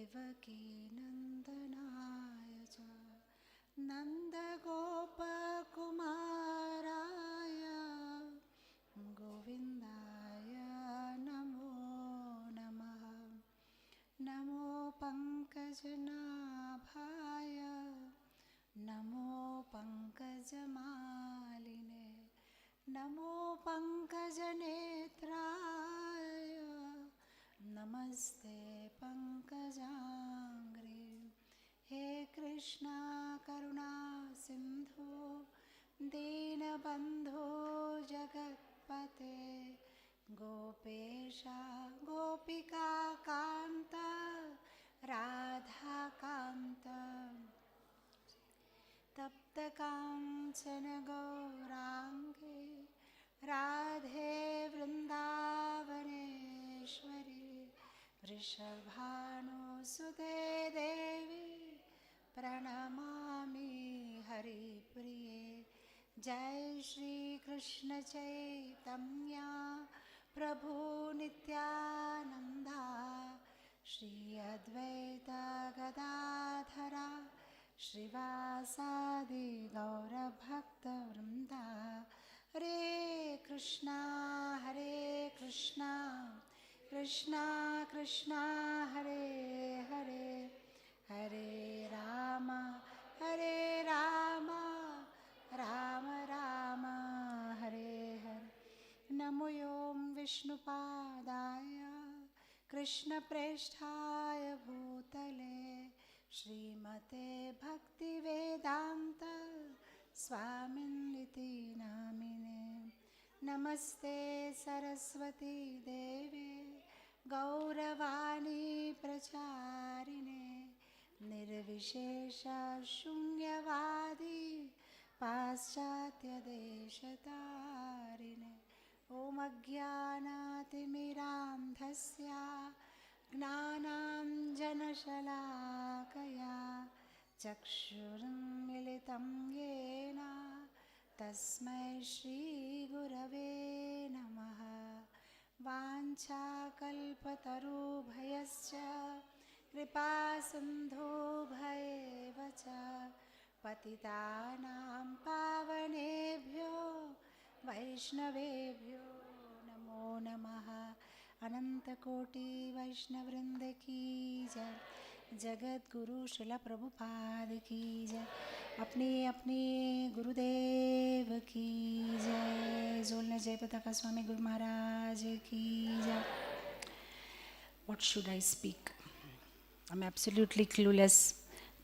देवकी नन्दनाय च नन्दगोपकुमाराय गोविन्दाय नमो नमः। नमो पङ्कजनाभाय नमो पङ्कजमालिने नमो पङ्कजनेत्राय नमस्ते पङ्कजाङ्घ्रि। हे कृष्णा करुणा सिन्धु दीनबन्धो जगत्पते गोपेशा गोपिका कान्त राधाकान्त तप्तकाञ्चन गौराङ्गे राधे वृन्दावनेश्वरी वृषभानुसुते देवी प्रणमामि हरिप्रिये। जय श्री कृष्ण चैतन्य प्रभु नित्यानंदा श्री अद्वैत गदाधरा श्रीवासादि गौरभक्तवृन्दा। हरे कृष्णा कृष्णा कृष्णा हरे हरे हरे राम राम राम हरे हरे। नमो ॐ विष्णुपादाय कृष्णप्रेष्ठाय भूतले श्रीमते भक्तिवेदान्त स्वामिन्निति नामिने। नमस्ते सरस्वती देवे गौरवाणी प्रचारिणे निर्विशेष शून्यवादी पाश्चात्यदेशतारिणे। ॐ अज्ञानातिमिरान्धस्य ज्ञानाञ्जनशलाकया चक्षुरुन्मिलितं येन तस्मै श्रीगुरवे नमः। वाञ्छाकल्पतरुभ्यश्च कृपासिन्धुभ्येव च पतितानां पावनेभ्यो वैष्णवेभ्यो नमो नमः। अनंतकोटि वैष्णववृंद की जय। जगत गुरु श्रील प्रभुपाद की जय। अपने अपने गुरुदेव की जय। जोलने जय पताका स्वामी गुरु महाराज की जय। What should I speak? I'm absolutely clueless.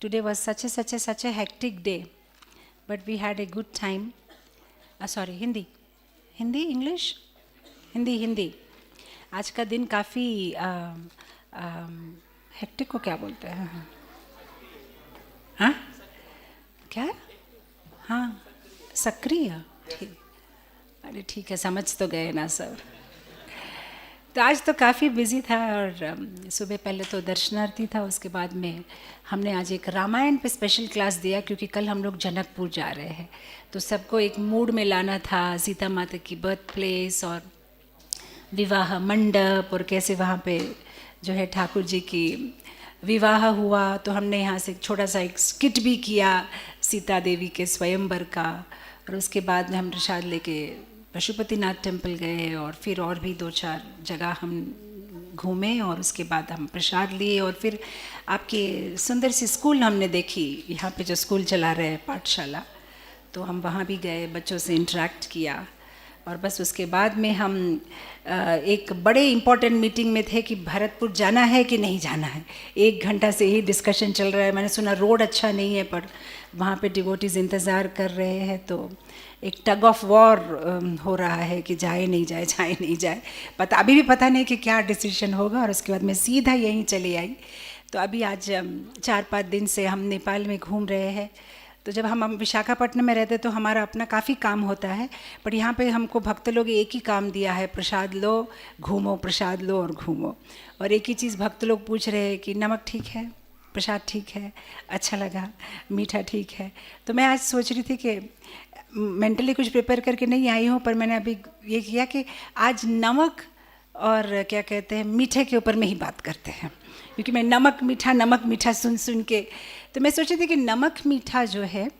Today was such a hectic day, but we had a good time. Sorry, Hindi, English, Hindi. आज का दिन काफ़ी हेक्टिक को क्या बोलते हैं? हाँ क्या? हाँ सक्रिय। ठीक, अरे ठीक है, समझ तो गए ना सब। तो आज तो काफ़ी बिजी था और सुबह पहले तो दर्शनार्थी था, उसके बाद में हमने आज एक रामायण पे स्पेशल क्लास दिया क्योंकि कल हम लोग जनकपुर जा रहे हैं, तो सबको एक मूड में लाना था। सीता माता की बर्थ प्लेस और विवाह मंडप और कैसे वहाँ पे जो है ठाकुर जी की विवाह हुआ। तो हमने यहाँ से छोटा सा एक स्किट भी किया सीता देवी के स्वयंवर का। और उसके बाद में हम प्रसाद लेके पशुपतिनाथ टेम्पल गए और फिर और भी 2-4 जगह हम घूमे और उसके बाद हम प्रसाद लिए। और फिर आपकी सुंदर सी स्कूल हमने देखी, यहाँ पे जो स्कूल चला रहे हैं पाठशाला, तो हम वहाँ भी गए, बच्चों से इंटरेक्ट किया। और बस उसके बाद में हम एक बड़े इम्पॉर्टेंट मीटिंग में थे कि भरतपुर जाना है कि नहीं जाना है। 1 घंटा से ही डिस्कशन चल रहा है। मैंने सुना रोड अच्छा नहीं है, पर वहाँ पे डिवोटीज इंतज़ार कर रहे हैं, तो एक टग ऑफ वॉर हो रहा है कि जाए नहीं जाए। अभी भी पता नहीं कि क्या डिसीजन होगा। और उसके बाद मैं सीधा यहीं चली आई। तो अभी आज 4-5 दिन से हम नेपाल में घूम रहे हैं। तो जब हम विशाखापट्टनम में रहते तो हमारा अपना काफ़ी काम होता है, पर यहाँ पे हमको भक्त लोग एक ही काम दिया है, प्रसाद लो घूमो, प्रसाद लो और घूमो। और एक ही चीज़ भक्त लोग पूछ रहे हैं कि नमक ठीक है, प्रसाद ठीक है, अच्छा लगा, मीठा ठीक है। तो मैं आज सोच रही थी कि मेंटली कुछ प्रिपेयर करके नहीं आई हूँ, पर मैंने अभी ये किया कि आज नमक और क्या कहते हैं, मीठे के ऊपर में ही बात करते हैं, क्योंकि मैं नमक मीठा सुन सुन के, तो मैं सोची थी कि नमक मीठा जो है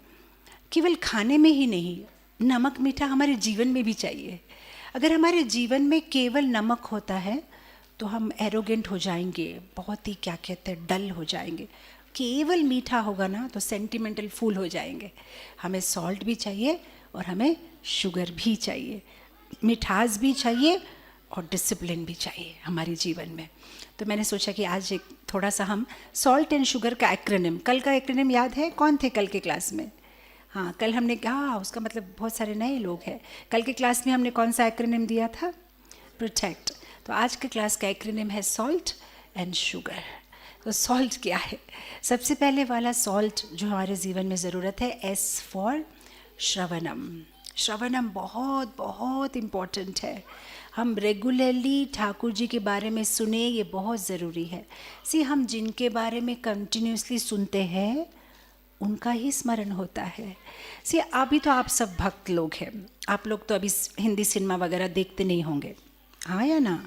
केवल खाने में ही नहीं, नमक मीठा हमारे जीवन में भी चाहिए। अगर हमारे जीवन में केवल नमक होता है तो हम एरोगेंट हो जाएंगे, बहुत ही क्या कहते हैं डल हो जाएंगे। केवल मीठा होगा ना तो सेंटिमेंटल फूल हो जाएंगे। हमें सॉल्ट भी चाहिए और हमें शुगर भी चाहिए, मिठास भी चाहिए और डिसिप्लिन भी चाहिए हमारे जीवन में। तो मैंने सोचा कि आज एक थोड़ा सा हम सॉल्ट एंड शुगर का एक्रोनिम, कल का एक्रोनिम याद है? कौन थे कल के क्लास में? हाँ, कल हमने कहा, उसका मतलब बहुत सारे नए लोग हैं। कल के क्लास में हमने कौन सा एक्रोनिम दिया था? प्रोटेक्ट। तो आज के क्लास का एक्रोनिम है सॉल्ट एंड शुगर। तो सॉल्ट क्या है? सबसे पहले वाला सॉल्ट जो हमारे जीवन में ज़रूरत है, एस फॉर श्रवणम। श्रवणम बहुत बहुत इम्पॉर्टेंट है। हम रेगुलरली ठाकुर जी के बारे में सुने, ये बहुत ज़रूरी है। हम जिनके बारे में कंटिन्यूसली सुनते हैं उनका ही स्मरण होता है। अभी तो आप सब भक्त लोग हैं, आप लोग तो अभी हिंदी सिनेमा वगैरह देखते नहीं होंगे, हाँ या ना?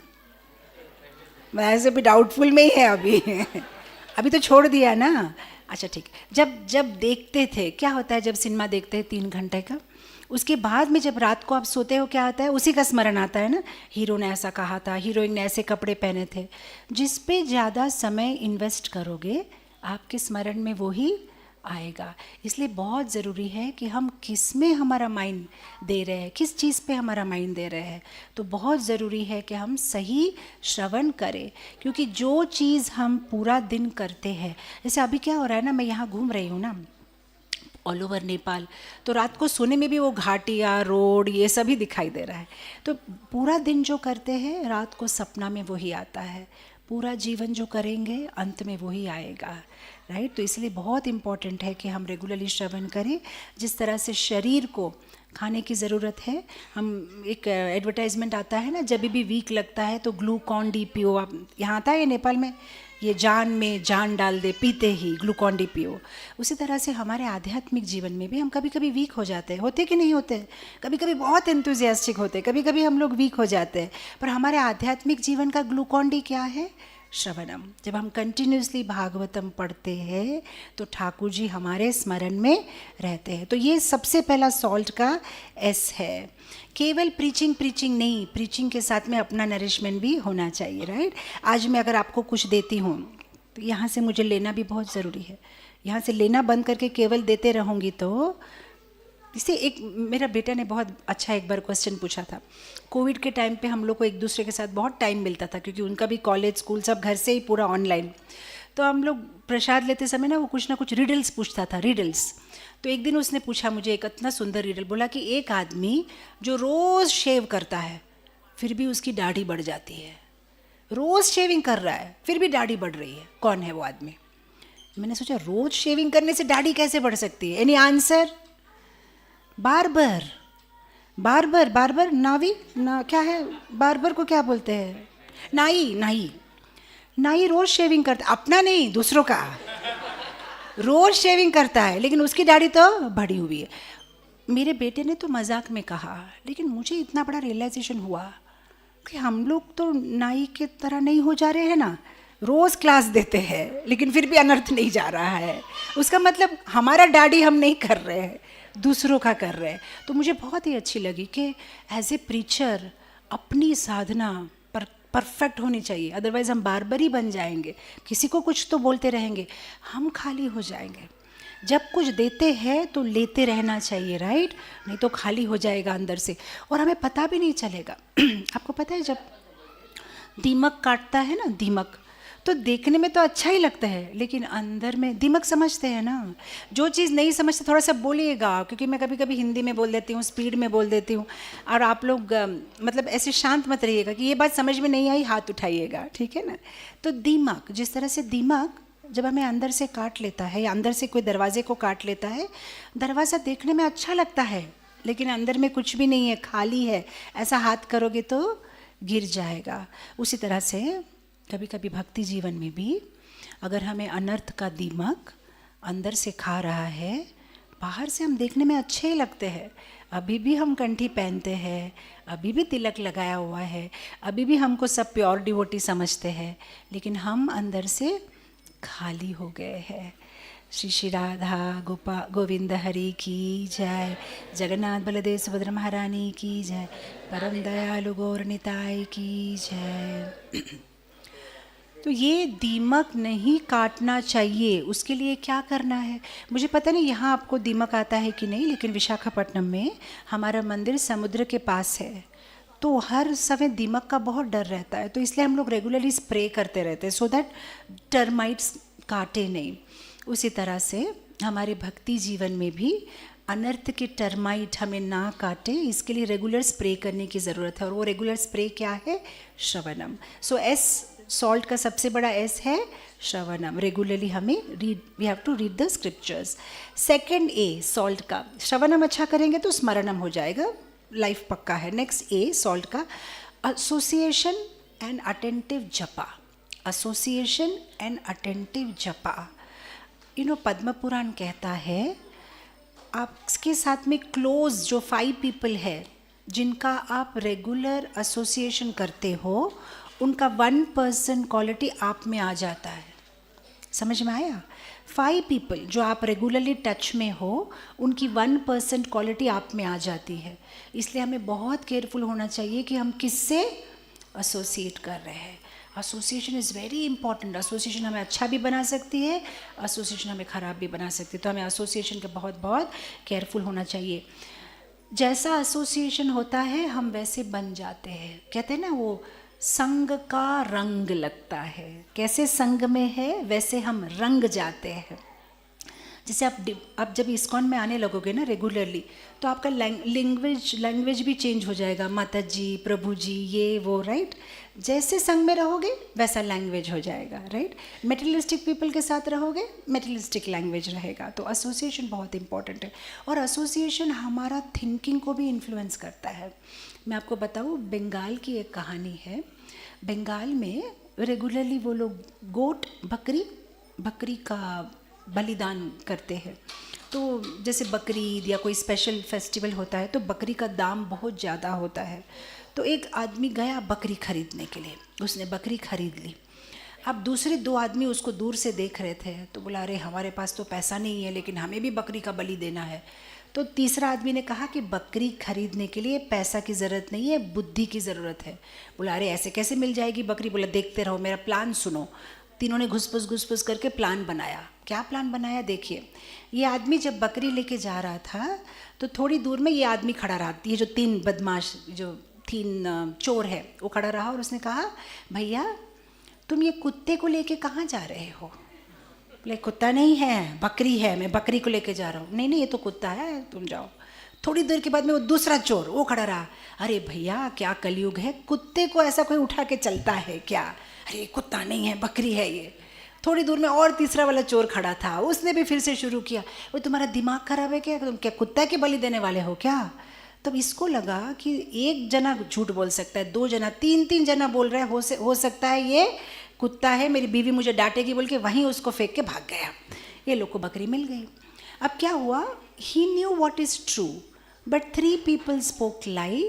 वैसे भी डाउटफुल में ही है अभी अभी तो छोड़ दिया ना। अच्छा ठीक। जब देखते थे, क्या होता है जब सिनेमा देखते हैं 3 घंटे का, उसके बाद में जब रात को आप सोते हो क्या आता है? उसी का स्मरण आता है ना। हीरो ने ऐसा कहा था, हीरोइन ने ऐसे कपड़े पहने थे। जिस पे ज़्यादा समय इन्वेस्ट करोगे आपके स्मरण में वो ही आएगा। इसलिए बहुत ज़रूरी है कि हम किस में हमारा माइंड दे रहे हैं, किस चीज़ पे हमारा माइंड दे रहे हैं। तो बहुत ज़रूरी है कि हम सही श्रवण करें, क्योंकि जो चीज़ हम पूरा दिन करते हैं, जैसे अभी क्या हो रहा है ना, मैं यहाँ घूम रही हूँ ना ऑल ओवर नेपाल, तो रात को सोने में भी वो घाटियाँ, रोड, ये सभी दिखाई दे रहा है। तो पूरा दिन जो करते हैं रात को सपना में वही आता है, पूरा जीवन जो करेंगे अंत में वही आएगा, राइट? तो इसलिए बहुत इम्पॉर्टेंट है कि हम रेगुलरली श्रवण करें। जिस तरह से शरीर को खाने की ज़रूरत है, हम एक एडवर्टाइजमेंट आता है ना, जब भी वीक लगता है तो ग्लूकॉन डी पियो। आप यहाँ आता है नेपाल में, ये जान में जान डाल दे पीते ही ग्लूकॉन डी पियो। उसी तरह से हमारे आध्यात्मिक जीवन में भी हम कभी कभी वीक हो जाते हैं, होते कि नहीं होते? कभी कभी बहुत एंथुजियास्टिक होते, कभी कभी हम लोग वीक हो जाते हैं। पर हमारे आध्यात्मिक जीवन का ग्लूकॉन डी क्या है? श्रवणम। जब हम कंटिन्यूसली भागवतम पढ़ते हैं तो ठाकुर जी हमारे स्मरण में रहते हैं। तो ये सबसे पहला सॉल्ट का एस है। केवल प्रीचिंग नहीं, प्रीचिंग के साथ में अपना नरिशमेंट भी होना चाहिए, राइट? आज मैं अगर आपको कुछ देती हूँ तो यहाँ से मुझे लेना भी बहुत ज़रूरी है। यहाँ से लेना बंद करके केवल देते रहूँगी तो, इसे एक मेरा बेटा ने बहुत अच्छा एक बार क्वेश्चन पूछा था। कोविड के टाइम पे हम लोग को एक दूसरे के साथ बहुत टाइम मिलता था, क्योंकि उनका भी कॉलेज स्कूल सब घर से ही पूरा ऑनलाइन। तो हम लोग प्रसाद लेते समय ना वो कुछ ना कुछ रिडल्स पूछता था, रिडल्स। तो एक दिन उसने पूछा मुझे एक इतना सुंदर रिडल, बोला कि एक आदमी जो रोज़ शेव करता है फिर भी उसकी दाढ़ी बढ़ जाती है। रोज़ शेविंग कर रहा है फिर भी दाढ़ी बढ़ रही है, कौन है वो आदमी? मैंने सोचा रोज़ शेविंग करने से दाढ़ी कैसे बढ़ सकती है? Any answer? Barber. Barber barber नावी ना, क्या है बार्बर को क्या बोलते हैं? नाई। नाई नाई रोज शेविंग करता, अपना नहीं दूसरों का, रोज शेविंग करता है, लेकिन उसकी दाढ़ी तो बढ़ी हुई है। मेरे बेटे ने तो मजाक में कहा, लेकिन मुझे इतना बड़ा रियलाइजेशन हुआ कि हम लोग तो नाई के तरह नहीं हो जा रहे हैं ना। रोज़ क्लास देते हैं लेकिन फिर भी अनर्थ नहीं जा रहा है। उसका मतलब हमारा दाढ़ी हम नहीं कर रहे हैं, दूसरों का कर रहे हैं। तो मुझे बहुत ही अच्छी लगी कि एज ए प्रीचर अपनी साधना पर परफेक्ट होनी चाहिए, अदरवाइज़ हम बारबरी बन जाएंगे, किसी को कुछ तो बोलते रहेंगे, हम खाली हो जाएंगे। जब कुछ देते हैं तो लेते रहना चाहिए, राइट? नहीं तो खाली हो जाएगा अंदर से और हमें पता भी नहीं चलेगा। आपको पता है जब दीमक काटता है ना, दीमक, तो देखने में तो अच्छा ही लगता है, लेकिन अंदर में दीमक समझते हैं ना। जो चीज़ नहीं समझते थोड़ा सा बोलिएगा, क्योंकि मैं कभी कभी हिंदी में बोल देती हूँ, स्पीड में बोल देती हूँ, और आप लोग मतलब ऐसे शांत मत रहिएगा कि ये बात समझ में नहीं आई, हाथ उठाइएगा, ठीक है ना? तो दीमक, जिस तरह से दीमक जब हमें अंदर से काट लेता है या अंदर से कोई दरवाजे को काट लेता है, दरवाज़ा देखने में अच्छा लगता है लेकिन अंदर में कुछ भी नहीं है, खाली है, ऐसा हाथ करोगे तो गिर जाएगा। उसी तरह से कभी कभी भक्ति जीवन में भी अगर हमें अनर्थ का दीमक अंदर से खा रहा है, बाहर से हम देखने में अच्छे ही लगते हैं, अभी भी हम कंठी पहनते हैं, अभी भी तिलक लगाया हुआ है, अभी भी हमको सब प्योर डिवोटी समझते हैं, लेकिन हम अंदर से खाली हो गए हैं। श्री श्री राधा गोविंद हरि की जय, जगन्नाथ बलदेव सुभद्रा महारानी की जय, परम दयालु गौर निताई की जय। तो ये दीमक नहीं काटना चाहिए, उसके लिए क्या करना है मुझे पता नहीं यहाँ आपको दीमक आता है कि नहीं, लेकिन विशाखापट्टनम में हमारा मंदिर समुद्र के पास है, तो हर समय दीमक का बहुत डर रहता है, तो इसलिए हम लोग रेगुलरली स्प्रे करते रहते हैं सो दैट टर्माइट्स काटे नहीं। उसी तरह से हमारे भक्ति जीवन में भी अनर्थ के टर्माइट हमें ना काटे, इसके लिए रेगुलर स्प्रे करने की ज़रूरत है, और वो रेगुलर स्प्रे क्या है? श्रवणम। सो एस सॉल्ट का सबसे बड़ा एस है श्रवणम। रेगुलरली हमें read, we have to read the scriptures. Second ए सॉल्ट का, श्रवणम अच्छा करेंगे तो स्मरणम हो जाएगा, लाइफ पक्का है। नेक्स्ट ए सॉल्ट का, एसोसिएशन एंड अटेंटिव जपा। एसोसिएशन एंड अटेंटिव जपा, पद्म पुराण कहता है आपके साथ में क्लोज जो 5 पीपल है जिनका आप रेगुलर एसोसिएशन करते हो, उनका 1% क्वालिटी आप में आ जाता है। समझ में आया? 5 पीपल जो आप रेगुलरली टच में हो, उनकी 1% क्वालिटी आप में आ जाती है। इसलिए हमें बहुत केयरफुल होना चाहिए कि हम किससे एसोसिएट कर रहे हैं। Association is very important. Association हमें अच्छा भी बना सकती है, एसोसिएशन हमें ख़राब भी बना सकती है, तो हमें एसोसिएशन का बहुत बहुत केयरफुल होना चाहिए। जैसा एसोसिएशन होता है हम वैसे बन जाते हैं। कहते हैं ना, वो संग का रंग लगता है, कैसे संग में है वैसे हम रंग जाते हैं। जैसे आप जब इस्कॉन में आने लगोगे ना रेगुलरली, तो आपका लैंग्वेज भी चेंज हो जाएगा, माता जी, प्रभु जी, ये वो, राइट। जैसे संग में रहोगे वैसा लैंग्वेज हो जाएगा, राइट। मेटेरियलिस्टिक पीपल के साथ रहोगे, मेटेरियलिस्टिक लैंग्वेज रहेगा। तो एसोसिएशन बहुत इंपॉर्टेंट है, और एसोसिएशन हमारा थिंकिंग को भी इन्फ्लुएंस करता है। मैं आपको बताऊँ, बंगाल की एक कहानी है। बंगाल में रेगुलरली वो लोग गोट, बकरी का बलिदान करते हैं। तो जैसे बकरीद या कोई स्पेशल फेस्टिवल होता है तो बकरी का दाम बहुत ज़्यादा होता है। तो एक आदमी गया बकरी खरीदने के लिए, उसने बकरी खरीद ली। अब दूसरे 2 आदमी उसको दूर से देख रहे थे, तो बोला अरे हमारे पास तो पैसा नहीं है, लेकिन हमें भी बकरी का बलि देना है। तो तीसरा आदमी ने कहा कि बकरी खरीदने के लिए पैसा की ज़रूरत नहीं है, बुद्धि की ज़रूरत है। बोला अरे ऐसे कैसे मिल जाएगी बकरी? बोला देखते रहो, मेरा प्लान सुनो। तीनों ने घुसपुस करके प्लान बनाया। क्या प्लान बनाया? देखिए, ये आदमी जब बकरी लेके जा रहा था तो थोड़ी दूर में ये आदमी खड़ा रहा, ये जो 3 बदमाश, जो 3 चोर है, वो खड़ा रहा, और उसने कहा भैया तुम ये कुत्ते को लेके कहाँ जा रहे हो? बोले कुत्ता नहीं है, बकरी है, मैं बकरी को लेके जा रहा हूँ। नहीं ये तो कुत्ता है, तुम जाओ। थोड़ी देर के बाद में वो दूसरा चोर वो खड़ा रहा, अरे भैया क्या कलयुग है, कुत्ते को ऐसा कोई उठा के चलता है क्या? अरे कुत्ता नहीं है, बकरी है ये। थोड़ी दूर में और तीसरा वाला चोर खड़ा था, उसने भी फिर से शुरू किया, वो तुम्हारा दिमाग खराब है क्या? तुम क्या कुत्ता के बलि देने वाले हो क्या? तब इसको लगा कि एक जना झूठ बोल सकता है, 2 जना, 3 जना बोल रहे हैं, हो सकता है ये कुत्ता है, मेरी बीवी मुझे डांटेगी बोल के वहीं उसको फेंक के भाग गया। ये लोग को बकरी मिल गई। अब क्या हुआ? He knew what is true, but 3 people spoke lie,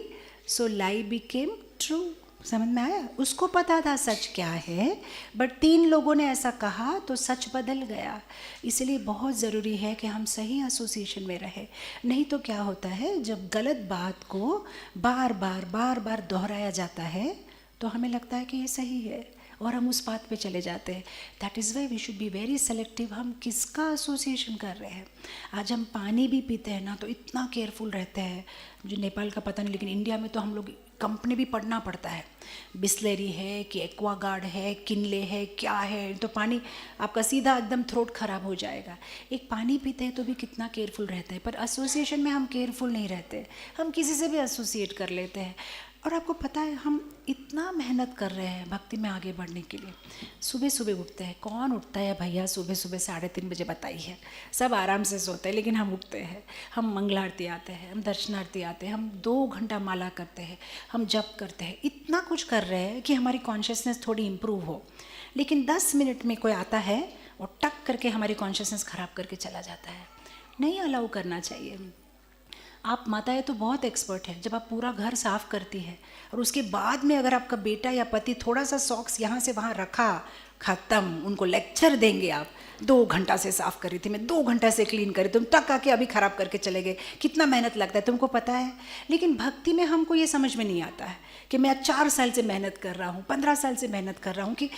so lie became true। समझ में आया? उसको पता था सच क्या है, बट 3 लोगों ने ऐसा कहा तो सच बदल गया। इसलिए बहुत ज़रूरी है कि हम सही एसोसिएशन में रहें। नहीं तो क्या होता है, जब गलत बात को बार बार दोहराया जाता है तो हमें लगता है कि ये सही है, और हम उस बात पे चले जाते हैं। That is why we should be very selective, हम किसका एसोसिएशन कर रहे हैं। आज हम पानी भी पीते हैं ना, तो इतना केयरफुल रहते हैं, मुझे नेपाल का पता नहीं, लेकिन इंडिया में तो हम लोग कंपनी भी पढ़ना पड़ता है, बिस्लेरी है कि एक्वागार्ड है, किनले है, क्या है, तो पानी आपका सीधा एकदम थ्रोट ख़राब हो जाएगा। एक पानी पीते हैं तो भी कितना केयरफुल रहता है, पर एसोसिएशन में हम केयरफुल नहीं रहते, हम किसी से भी एसोसिएट कर लेते हैं। और आपको पता है, हम इतना मेहनत कर रहे हैं भक्ति में आगे बढ़ने के लिए। सुबह उठते हैं, कौन उठता है भैया सुबह 3:30 बजे? बताइए, सब आराम से सोते हैं, लेकिन हम उठते हैं, हम मंगलारती आते हैं, हम दर्शनार्थी आते हैं, हम 2 घंटा माला करते हैं, हम जप करते हैं, इतना कुछ कर रहे हैं कि हमारी कॉन्शियसनेस थोड़ी इम्प्रूव हो। लेकिन 10 मिनट में कोई आता है और टक करके हमारी कॉन्शियसनेस ख़राब करके चला जाता है। नहीं अलाउ करना चाहिए। आप माताएं तो बहुत एक्सपर्ट हैं, जब आप पूरा घर साफ करती है और उसके बाद में अगर आपका बेटा या पति थोड़ा सा सॉक्स यहाँ से वहाँ रखा, ख़त्म, उनको लेक्चर देंगे आप। 2 घंटा से साफ करी थी मैं, 2 घंटा से क्लीन करी, तुम टक आके अभी ख़राब करके चले गए, कितना मेहनत लगता है तुमको पता है। लेकिन भक्ति में हमको ये समझ में नहीं आता है कि मैं 4 साल से मेहनत कर रहा हूँ, 15 साल से मेहनत कर रहा हूँ कि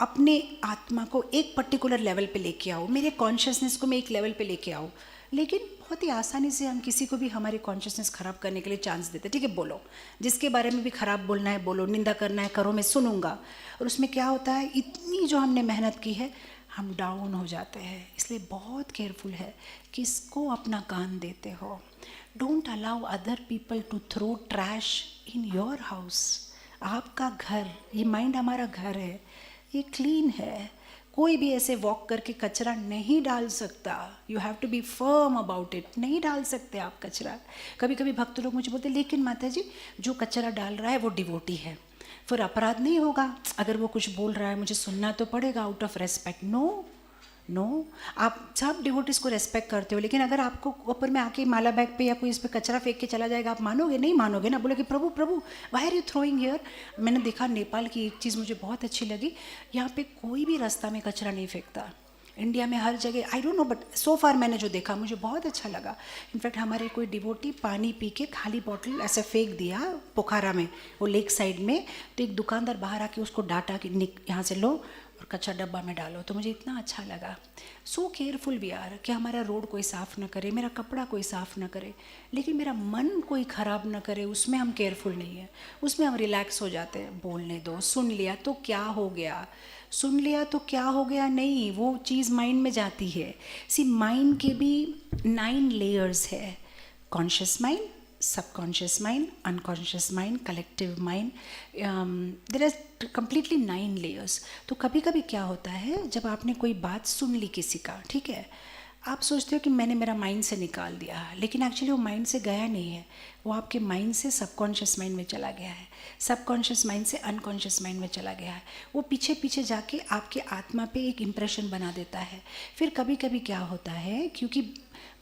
अपने आत्मा को एक पर्टिकुलर लेवल पे लेके आओ, मेरे कॉन्शियसनेस को मैं एक लेवल पे लेके आओ। लेकिन बहुत ही आसानी से हम किसी को भी हमारी कॉन्शियसनेस ख़राब करने के लिए चांस देते हैं। ठीक है, बोलो, जिसके बारे में भी ख़राब बोलना है बोलो, निंदा करना है करो, मैं सुनूंगा। और उसमें क्या होता है, इतनी जो हमने मेहनत की है हम डाउन हो जाते हैं। इसलिए बहुत केयरफुल है किसको अपना कान देते हो। Don't allow other people to throw trash in your house. आपका घर, ये माइंड हमारा घर है, ये क्लीन है, कोई भी ऐसे वॉक करके कचरा नहीं डाल सकता। You have to be firm about it, नहीं डाल सकते आप कचरा। कभी कभी भक्त लोग मुझे बोलते लेकिन माता जी जो कचरा डाल रहा है वो डिवोटी है, फिर अपराध नहीं होगा? अगर वो कुछ बोल रहा है मुझे सुनना तो पड़ेगा out of respect. No no, आप सब डिवोटीज को रेस्पेक्ट करते हो, लेकिन अगर आपको ऊपर में आके माला बैग पे या कोई इस पे कचरा फेंक के चला जाएगा, आप मानोगे? नहीं मानोगे ना। बोले कि Prabhu Prabhu why are you throwing here. मैंने देखा नेपाल की एक चीज़ मुझे बहुत अच्छी लगी, यहाँ पे कोई भी रास्ता में कचरा नहीं फेंकता। इंडिया में हर जगह, I don't know, but so far मैंने जो देखा मुझे बहुत अच्छा लगा। इनफैक्ट हमारे कोई डिवोटी पानी पी के खाली बॉटल ऐसे फेंक दिया पोखरा में, वो लेक साइड में, तो एक दुकानदार बाहर आके उसको डांटा कि यहाँ से लो और कच्चा डब्बा में डालो। तो मुझे इतना अच्छा लगा। सो केयरफुल वी आर कि हमारा रोड कोई साफ़ ना करे, मेरा कपड़ा कोई साफ़ ना करे, लेकिन मेरा मन कोई ख़राब ना करे, उसमें हम केयरफुल नहीं है। उसमें हम रिलैक्स हो जाते हैं, बोलने दो, सुन लिया तो क्या हो गया, सुन लिया तो क्या हो गया, नहीं, वो चीज़ माइंड में जाती है। सी माइंड के भी 9 लेयर्स है, conscious mind, subconscious mind, unconscious mind, collective mind, there are completely 9 layers। तो कभी कभी क्या होता है, जब आपने कोई बात सुन ली किसी का, ठीक है, आप सोचते हो कि मैंने मेरा माइंड से निकाल दिया, लेकिन एक्चुअली वो माइंड से गया नहीं है, वो आपके माइंड से सबकॉन्शियस माइंड में चला गया है, सबकॉन्शियस माइंड से अनकॉन्शियस माइंड में चला गया है। वो पीछे पीछे जाके आपके आत्मा पे एक इम्प्रेशन बना देता है। फिर कभी कभी क्या होता है, क्योंकि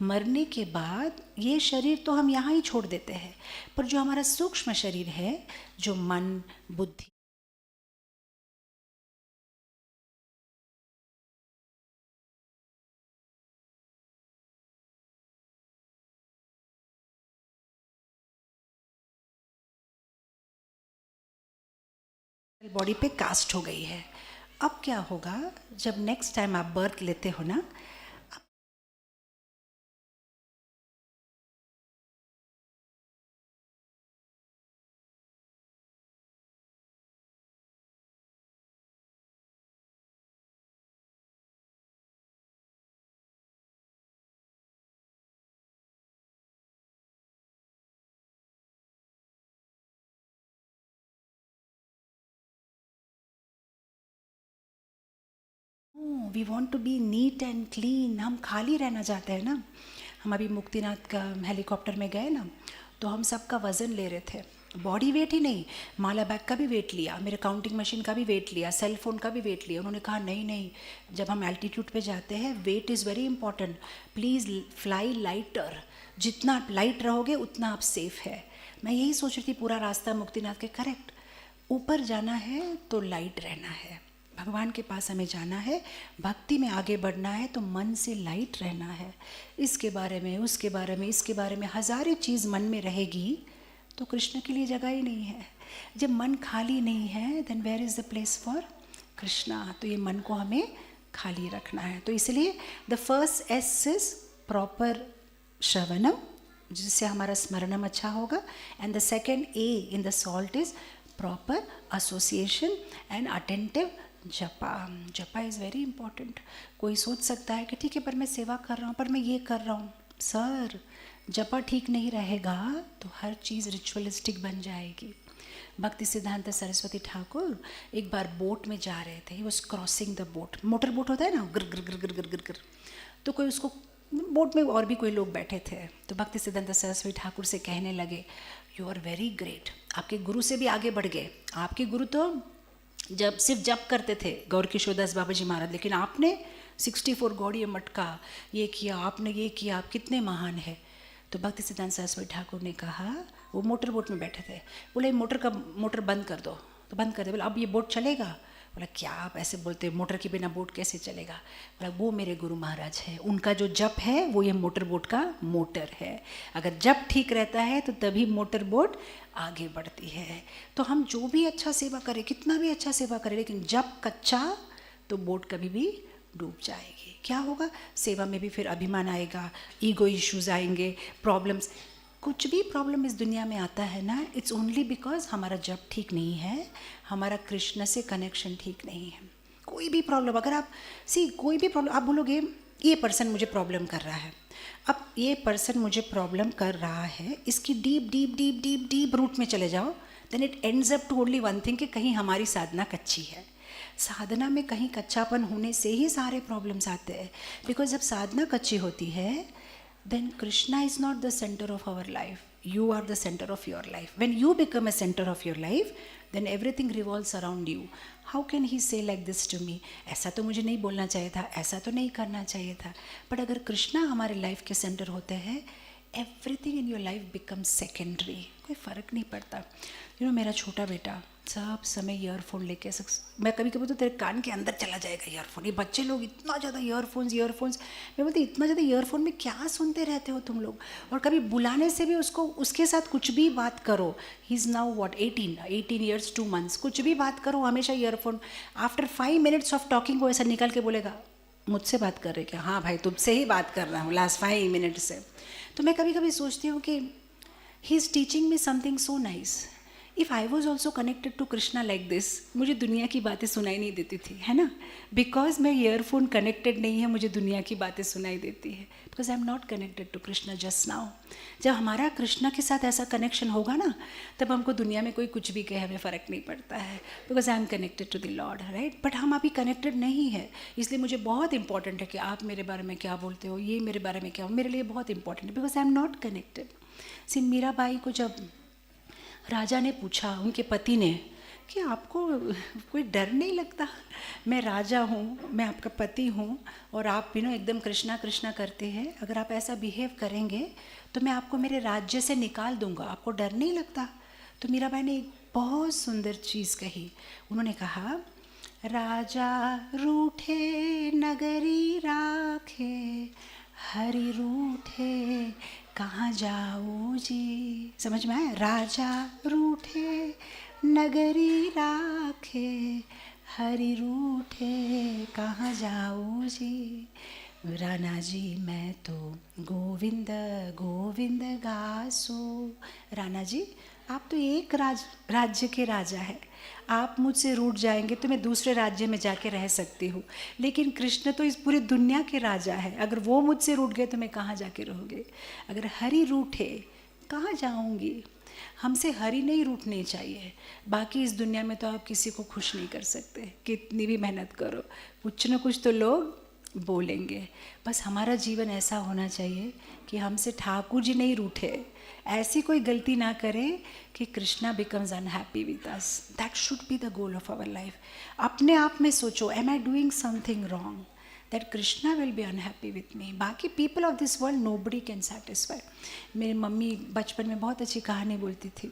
मरने के बाद ये शरीर तो हम यहाँ ही छोड़ देते हैं, पर जो हमारा सूक्ष्म शरीर है, जो मन, बुद्धि, बॉडी पे कास्ट हो गई है। अब क्या होगा, जब नेक्स्ट टाइम आप बर्थ लेते हो ना, we want to be neat and clean, हम खाली रहना चाहते हैं ना। हम अभी मुक्तिनाथ का हेलीकॉप्टर में गए ना, तो हम सबका वज़न ले रहे थे, बॉडी वेट ही नहीं, माला बैग का भी वेट लिया, मेरे काउंटिंग मशीन का भी वेट लिया, सेल फोन का भी वेट लिया। उन्होंने कहा नहीं नहीं, जब हम एल्टीट्यूड पे जाते हैं weight is very important, please fly lighter, जितना लाइट रहोगे उतना आप सेफ है। मैं यही सोच रही थी पूरा रास्ता मुक्तिनाथ के, करेक्ट, ऊपर जाना है तो लाइट रहना है, भगवान के पास हमें जाना है, भक्ति में आगे बढ़ना है तो मन से लाइट रहना है। इसके बारे में, उसके बारे में, इसके बारे में हज़ारों चीज़ मन में रहेगी तो कृष्ण के लिए जगह ही नहीं है। जब मन खाली नहीं है, then where is the place for Krishna. तो ये मन को हमें खाली रखना है। तो इसलिए the first S is proper श्रवणम, जिससे हमारा स्मरणम अच्छा होगा, and the second A in the salt is proper association and attentive जपा। जपा इज़ वेरी इंपॉर्टेंट। कोई सोच सकता है कि ठीक है पर मैं सेवा कर रहा हूँ, पर मैं ये कर रहा हूँ, सर जपा ठीक नहीं रहेगा तो हर चीज़ रिचुअलिस्टिक बन जाएगी। भक्ति सिद्धांत सरस्वती ठाकुर एक बार बोट में जा रहे थे, he was crossing the boat, motor boat होता है ना, गिर गिर गिर गिर गिर गिर गिर, तो कोई उसको, बोट में और भी कोई लोग बैठे थे, तो भक्ति सिद्धांत सरस्वती ठाकुर से कहने लगे, यू आर वेरी ग्रेट, आपके गुरु से भी आगे बढ़ गए। आपके गुरु तो जब सिर्फ जप करते थे, गौर किशोर दास बाबा जी महाराज, लेकिन आपने 64 गौड़ीय मटका, ये किया आपने, ये किया, आप कितने महान है। तो भक्ति सिद्धांत सरस्वती ठाकुर ने कहा, वो मोटर बोट में बैठे थे, बोले मोटर बंद कर दो। तो बंद कर दे। बोला अब ये बोट चलेगा? बोला क्या आप ऐसे बोलते, मोटर के बिना बोट कैसे चलेगा? बोला वो मेरे गुरु महाराज है, उनका जो जप है वो ये मोटर बोट का मोटर है। अगर जप ठीक रहता है तो तभी मोटर बोट आगे बढ़ती है। तो हम जो भी अच्छा सेवा करें, कितना भी अच्छा सेवा करें, लेकिन जप कच्चा तो बोट कभी भी डूब जाएगी। क्या होगा? सेवा में भी फिर अभिमान आएगा, ईगो इश्यूज आएंगे, प्रॉब्लम्स। कुछ भी प्रॉब्लम इस दुनिया में आता है ना, इट्स ओनली बिकॉज हमारा जप ठीक नहीं है, हमारा कृष्ण से कनेक्शन ठीक नहीं है। कोई भी प्रॉब्लम, अगर आप कोई भी प्रॉब्लम, आप बोलोगे ये पर्सन मुझे प्रॉब्लम कर रहा है, अब ये पर्सन मुझे प्रॉब्लम कर रहा है, इसकी deep deep deep deep deep root में चले जाओ, then it ends up to only one thing कि कहीं हमारी साधना कच्ची है। साधना में कहीं कच्चापन होने से ही सारे प्रॉब्लम्स आते हैं। बिकॉज जब साधना कच्ची होती है, then Krishna is not the centre of our life, you are the centre of your life. When you become a centre of your life, then everything revolves around you. How can he say like this to me? ऐसा तो मुझे नहीं बोलना चाहिए था, ऐसा तो नहीं करना चाहिए था। बट अगर कृष्णा हमारे लाइफ के सेंटर होते हैं, everything in your life become secondary, कोई फ़र्क नहीं पड़ता। मेरा छोटा बेटा सब समय ईयरफोन लेके, मैं कभी कभी तो तेरे कान के अंदर चला जाएगा ईयरफोन। ये बच्चे लोग इतना ज़्यादा ईयरफोन्स, मैं बोलती इतना ज़्यादा ईयरफोन में क्या सुनते रहते हो तुम लोग? और कभी बुलाने से भी उसको, उसके साथ कुछ भी बात करो, he is now what 18 years 2 months, कुछ भी बात करो हमेशा earphone. After 5 minutes of talking वो ऐसा निकल के बोलेगा, मुझसे बात कर रहे क्या? हाँ भाई तुमसे ही बात कर रहा हूँ लास्ट 5 minutes से। तो मैं कभी कभी सोचती हूँ कि he is teaching me something so nice. If I was also connected to Krishna like this, मुझे दुनिया की बातें सुनाई नहीं देती थी, है ना? बिकॉज मैं ईयरफोन कनेक्टेड नहीं है, मुझे दुनिया की बातें सुनाई देती है, because I am not connected to Krishna just now. जब हमारा कृष्णा के साथ ऐसा कनेक्शन होगा ना, तब हमको दुनिया में कोई कुछ भी कहे हमें फ़र्क नहीं पड़ता है, because I am connected to the lord, right? But हम अभी कनेक्टेड नहीं है, इसलिए मुझे बहुत इंपॉर्टेंट है कि आप मेरे बारे में क्या बोलते हो, ये मेरे बारे में क्या हो, मेरे लिए बहुत इंपॉर्टेंट है, because I am not connected. See Mirabai को जब राजा ने पूछा, उनके पति ने, कि आपको कोई डर नहीं लगता? मैं राजा हूँ, मैं आपका पति हूँ, और आप एकदम कृष्णा कृष्णा करते हैं, अगर आप ऐसा बिहेव करेंगे तो मैं आपको मेरे राज्य से निकाल दूँगा, आपको डर नहीं लगता? तो मीराबाई ने एक बहुत सुंदर चीज़ कही। उन्होंने कहा, राजा रूठे नगरी राखे, हरि रूठे कहाँ जाऊँ जी। समझ में आया? राजा रूठे नगरी राखे, हरि रूठे कहाँ जाऊँ जी। राणा जी मैं तो गोविंद गोविंद गासो। राणा जी आप तो एक राज्य के राजा हैं, आप मुझसे रूठ जाएंगे तो मैं दूसरे राज्य में जाके रह सकती हूँ, लेकिन कृष्ण तो इस पूरी दुनिया के राजा है, अगर वो मुझसे रूठ गए तो मैं कहाँ जाके रहूँगी? अगर हरि रूठे कहाँ जाऊँगी? हमसे हरि नहीं रूठने चाहिए। बाकी इस दुनिया में तो आप किसी को खुश नहीं कर सकते, कितनी भी मेहनत करो, कुछ ना कुछ तो लोग बोलेंगे। बस हमारा जीवन ऐसा होना चाहिए कि हमसे ठाकुर जी नहीं रूठे, ऐसी कोई गलती ना करें कि Krishna becomes unhappy with us. That should be the goal of our life. अपने आप में सोचो, am I doing something wrong that Krishna will be unhappy with me. बाकी people of this world nobody can satisfy. मेरी मम्मी बचपन में बहुत अच्छी कहानी बोलती थी।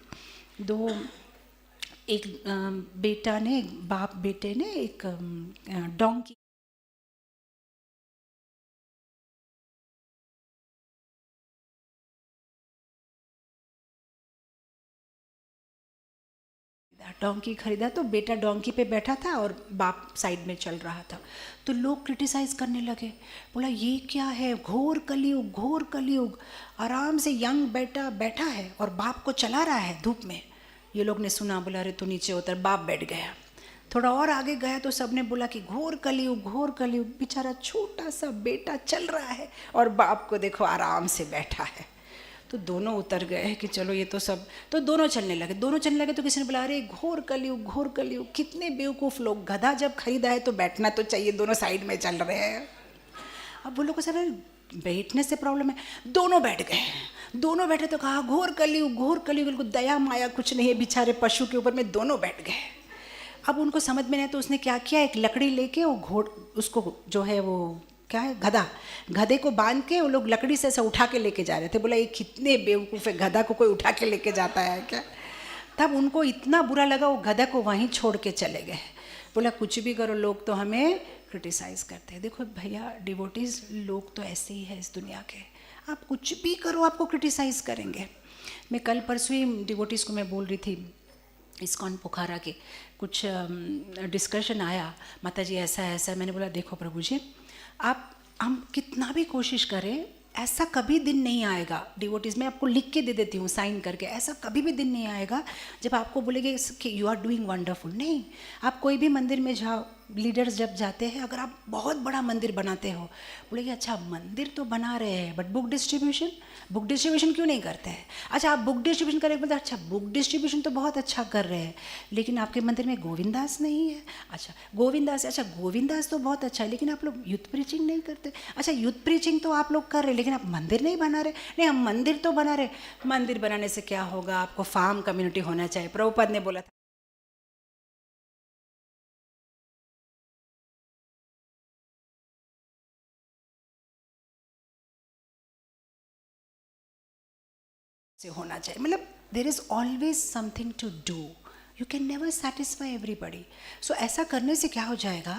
एक बेटा ने, बाप बेटे ने एक डोंकी डोंकी खरीदा, तो बेटा डोंकी पे बैठा था और बाप साइड में चल रहा था। तो लोग क्रिटिसाइज़ करने लगे, बोला ये क्या है, घोर कलयुग, घोर कलयुग। आराम से यंग बेटा बैठा है और बाप को चला रहा है धूप में। ये लोग ने सुना, बोला अरे तू नीचे उतर। बाप बैठ गया। थोड़ा और आगे गया तो सबने बोला कि घोर कलयुग, घोर कलयुग। बेचारा छोटा सा बेटा चल रहा है और बाप को देखो आराम से बैठा है। तो दोनों उतर गए कि चलो ये तो सब, तो दोनों चलने लगे। तो किसी ने बोला अरे घोर कलयुग, घोर कलयुग। कितने बेवकूफ़ लोग, गधा जब खरीदा है तो बैठना तो चाहिए, दोनों साइड में चल रहे हैं। अब वो लोग को सर बैठने से प्रॉब्लम है, दोनों बैठ गए। दोनों बैठे तो कहा घोर कलयुग, घोर कलयुग। दया माया कुछ नहीं है बेचारे पशु के ऊपर में, दोनों बैठ गए। अब उनको समझ में नहीं, तो उसने क्या किया, एक लकड़ी लेके वो उसको जो है वो क्या है, गधा, गधे को बांध के वो लोग लकड़ी से ऐसा उठा के लेके जा रहे थे। बोला ये कितने बेवकूफ़ है, गधा को कोई उठा के लेके जाता है क्या। तब उनको इतना बुरा लगा, वो गधा को वहीं छोड़ के चले गए। बोला कुछ भी करो, लोग तो हमें क्रिटिसाइज़ करते हैं। देखो भैया डिवोटीज़ लोग तो ऐसे ही है इस दुनिया के, आप कुछ भी करो आपको क्रिटिसाइज़ करेंगे। मैं कल परसों ही डिवोटीज़ को मैं बोल रही थी, इस्कॉन पोखरा के कुछ डिस्कशन आया, माता जी ऐसा ऐसा। मैंने बोला देखो प्रभु जी, आप हम कितना भी कोशिश करें, ऐसा कभी दिन नहीं आएगा डिवोटीज़, मैं आपको लिख के दे देती हूँ साइन करके, ऐसा कभी भी दिन नहीं आएगा जब आपको बोलेंगे कि यू आर डूइंग वंडरफुल। नहीं, आप कोई भी मंदिर में जाओ, लीडर्स जब जाते हैं, अगर आप बहुत बड़ा मंदिर बनाते हो, बोलेंगे अच्छा मंदिर तो बना रहे हैं बट बुक डिस्ट्रीब्यूशन क्यों नहीं करते हैं। अच्छा आप बुक डिस्ट्रीब्यूशन करेंगे, बोलते अच्छा बुक डिस्ट्रीब्यूशन तो बहुत अच्छा कर रहे हैं, लेकिन आपके मंदिर में गोविंदास नहीं है। अच्छा गोविंदास तो बहुत अच्छा है, लेकिन आप लोग यूथ प्रीचिंग नहीं करते। अच्छा यूथ प्रीचिंग तो आप लोग कर रहे, लेकिन आप मंदिर नहीं बना रहे। नहीं हम मंदिर तो बना रहे, मंदिर बनाने से क्या होगा, आपको फार्म कम्युनिटी होना चाहिए। प्रभुपाद ने बोला था से होना चाहिए, मतलब there is always something to do, you can never satisfy everybody. So ऐसा करने से क्या हो जाएगा,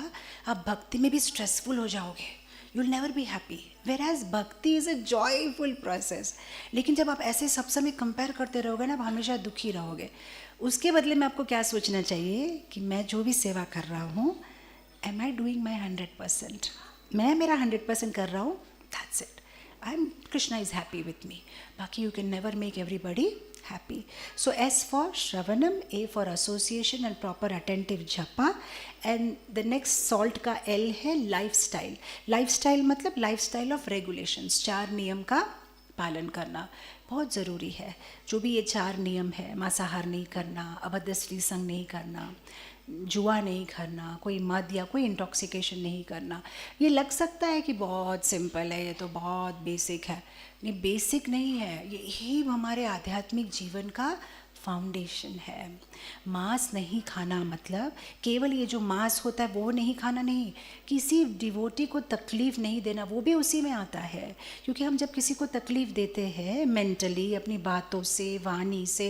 आप भक्ति में भी स्ट्रेसफुल हो जाओगे, you will never be happy. Whereas bhakti is a joyful process. लेकिन जब आप ऐसे सब समय कंपेयर करते रहोगे ना, आप हमेशा दुखी रहोगे। उसके बदले में आपको क्या सोचना चाहिए कि मैं जो भी सेवा कर रहा हूँ, एम आई डूइंग माई 100%, मैं मेरा 100% कर रहा हूँ, that's it, Krishna is happy with me. Baki you can never make everybody happy. So S for Shravanam, A for association and proper attentive japa, and the next salt का L है lifestyle. Lifestyle मतलब lifestyle of regulations, 4 नियम का पालन करना बहुत ज़रूरी है। जो भी ये 4 नियम है, मांसाहार नहीं करना, अभद्र स्त्री संग नहीं करना, जुआ नहीं करना, कोई मद या कोई इंटॉक्सिकेशन नहीं करना। ये लग सकता है कि बहुत सिंपल है, ये तो बहुत बेसिक है। नहीं, बेसिक नहीं है, यही हमारे आध्यात्मिक जीवन का फाउंडेशन है। मांस नहीं खाना मतलब केवल ये जो मांस होता है वो नहीं खाना नहीं, किसी डिवोटी को तकलीफ़ नहीं देना, वो भी उसी में आता है। क्योंकि हम जब किसी को तकलीफ़ देते हैं मेंटली, अपनी बातों से, वाणी से,